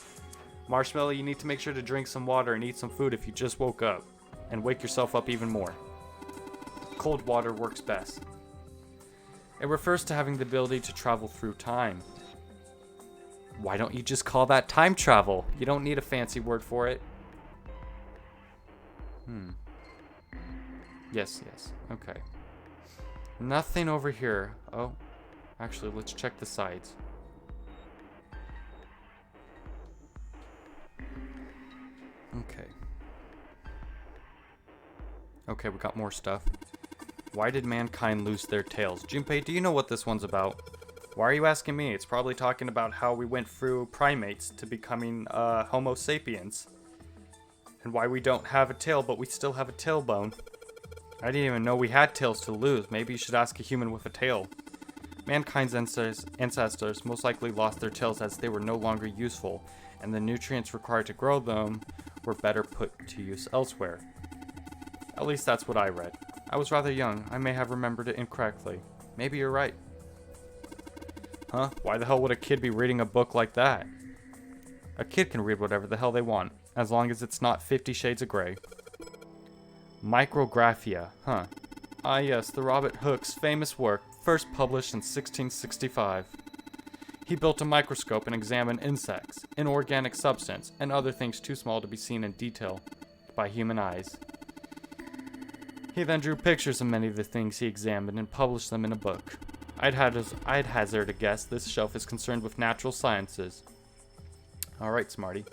Speaker 1: Marshmallow, you need to make sure to drink some water and eat some food if you just woke up. And wake yourself up even more. Cold water works best. It refers to having the ability to travel through time. Why don't you just call that time travel? You don't need a fancy word for it. Yes. Okay. Nothing over here. Oh. Actually, let's check the sides. Okay. Okay, we got more stuff. Why did mankind lose their tails? Junpei, do you know what this one's about? Why are you asking me? It's probably talking about how we went through primates to becoming Homo sapiens. And why we don't have a tail, but we still have a tailbone. I didn't even know we had tails to lose. Maybe you should ask a human with a tail. Mankind's ancestors most likely lost their tails as they were no longer useful, and the nutrients required to grow them were better put to use elsewhere. At least that's what I read. I was rather young. I may have remembered it incorrectly. Maybe you're right. Huh? Why the hell would a kid be reading a book like that? A kid can read whatever the hell they want, as long as it's not 50 Shades of Grey. Micrographia, huh? Ah yes, the Robert Hooke's famous work, first published in 1665. He built a microscope and examined insects, inorganic substance, and other things too small to be seen in detail by human eyes. He then drew pictures of many of the things he examined and published them in a book. I'd hazard a guess this shelf is concerned with natural sciences. Alright, Smarty.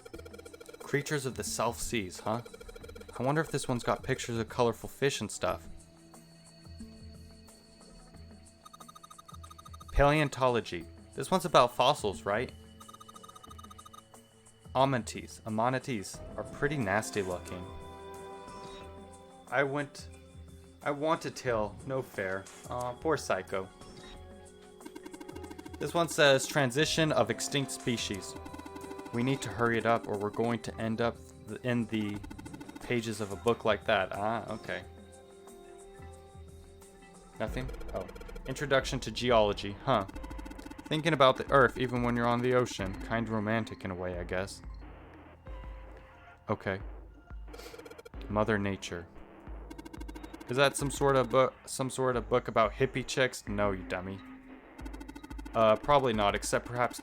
Speaker 1: Creatures of the South Seas, huh? I wonder if this one's got pictures of colorful fish and stuff. Paleontology. This one's about fossils, right? Amanites are pretty nasty looking. I want a tail, no fair. Aw, poor Psycho. This one says transition of extinct species. We need to hurry it up or we're going to end up in the pages of a book like that. Ah, okay. Nothing? Oh. Introduction to geology, huh? Thinking about the Earth even when you're on the ocean. Kind of romantic in a way, I guess. Okay. Mother Nature. Is that some sort of book about hippie chicks? No, you dummy. Probably not, except perhaps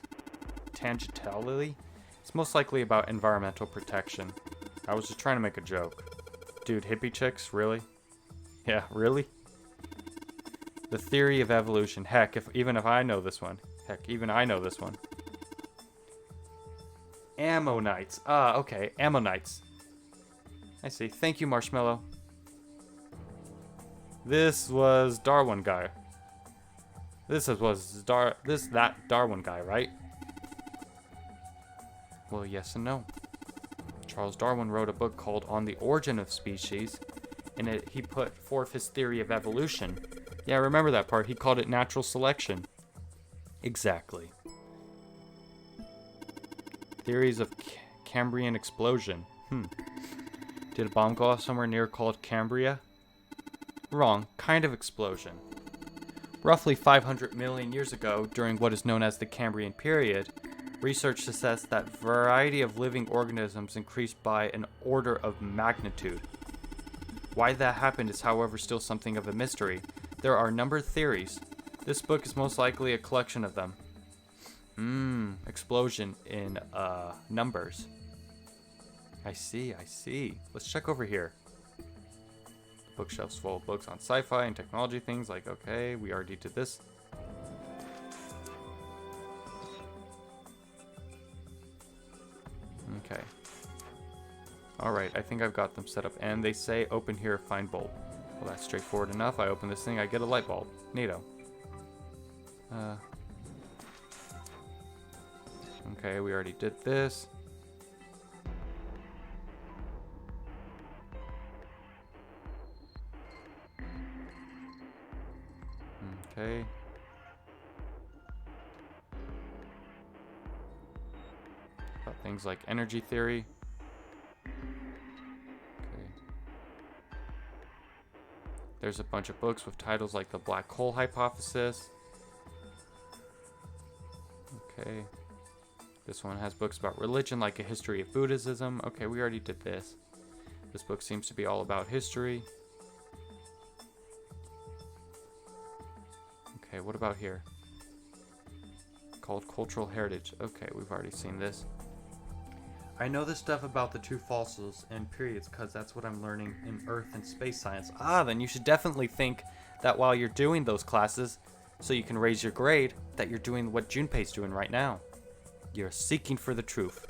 Speaker 1: tangentially. It's most likely about environmental protection. I was just trying to make a joke. Dude, hippie chicks? Really? Yeah, really? The theory of evolution. Heck, even I know this one. Ammonites. Ah, okay. Ammonites. I see. Thank you, Marshmallow. This was Darwin guy. That Darwin guy, right? Well, yes and no. Charles Darwin wrote a book called On the Origin of Species. In it, he put forth his theory of evolution. Yeah, I remember that part. He called it natural selection. Exactly. Theories of Cambrian explosion. Did a bomb go off somewhere near called Cambria? Wrong. Kind of explosion. Roughly 500 million years ago, during what is known as the Cambrian period, research assessed that variety of living organisms increased by an order of magnitude. Why that happened is, however, still something of a mystery. There are a number of theories. This book is most likely a collection of them. Explosion in, numbers. I see. Let's check over here. Bookshelves full of books on sci-fi and technology things like, okay, we already did this. Alright, I think I've got them set up. And they say open here, find bulb. Well, that's straightforward enough. I open this thing, I get a light bulb. Neato. Okay, we already did this. Okay. Got things like energy theory. Okay. There's a bunch of books with titles like the black hole hypothesis. Okay. This one has books about religion like a history of Buddhism. Okay, we already did this. This book seems to be all about history. Okay, what about here? Called Cultural Heritage. Okay, we've already seen this. I know this stuff about the two fossils and periods because that's what I'm learning in Earth and space science. Ah, then you should definitely think that while you're doing those classes, so you can raise your grade, that you're doing what Junpei's doing right now. You're seeking for the truth.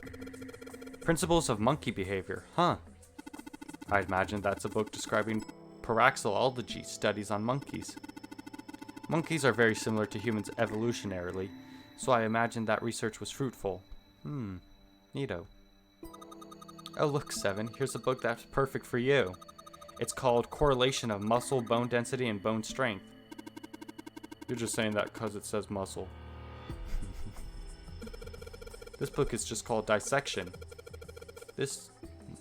Speaker 1: Principles of monkey behavior, huh? I imagine that's a book describing paraxylology studies on monkeys. Monkeys are very similar to humans evolutionarily, so I imagine that research was fruitful. Neato. Oh look, Seven, here's a book that's perfect for you. It's called Correlation of Muscle, Bone Density, and Bone Strength. You're just saying that because it says muscle. This book is just called Dissection. This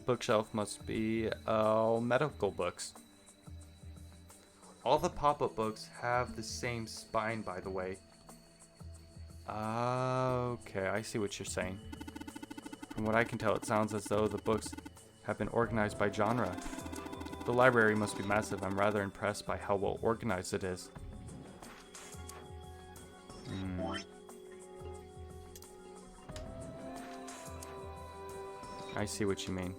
Speaker 1: bookshelf must be medical books. All the pop-up books have the same spine, by the way. Okay, I see what you're saying. From what I can tell, it sounds as though the books have been organized by genre. The library must be massive. I'm rather impressed by how well organized it is. I see what you mean.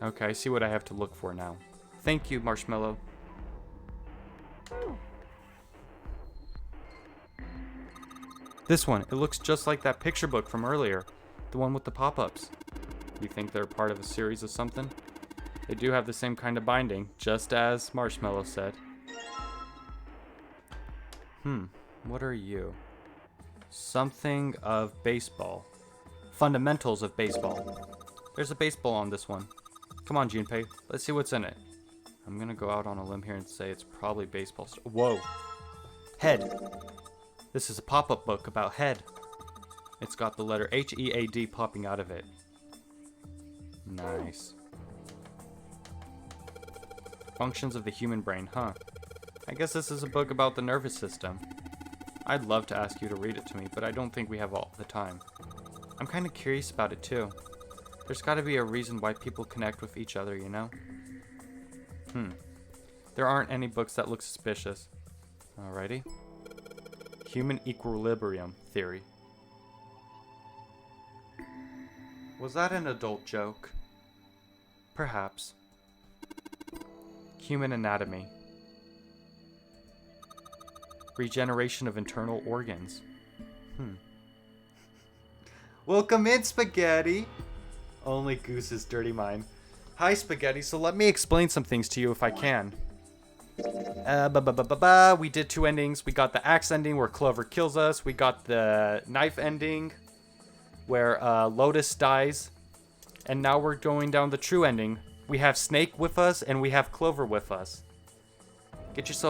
Speaker 1: Okay, I see what I have to look for now. Thank you, Marshmallow. This one, it looks just like that picture book from earlier. The one with the pop-ups. You think they're part of a series of something? They do have the same kind of binding, just as Marshmallow said. What are you? Something of baseball. Fundamentals of baseball. There's a baseball on this one. Come on, Junpei. Let's see what's in it. I'm gonna go out on a limb here and say it's probably baseball. Whoa. Head. This is a pop-up book about head. It's got the letter H-E-A-D popping out of it. Nice. Functions of the human brain, huh? I guess this is a book about the nervous system. I'd love to ask you to read it to me, but I don't think we have all the time. I'm kind of curious about it too. There's got to be a reason why people connect with each other, you know? There aren't any books that look suspicious. Alrighty. Human equilibrium theory. Was that an adult joke? Perhaps. Human anatomy. Regeneration of internal organs. Welcome in, Spaghetti! Only Goose's dirty mind. Hi, Spaghetti, so let me explain some things to you if I can. We did two endings. We got the axe ending where Clover kills us. We got the knife ending where Lotus dies. And now we're going down the true ending. We have Snake with us and we have Clover with us. Get yourself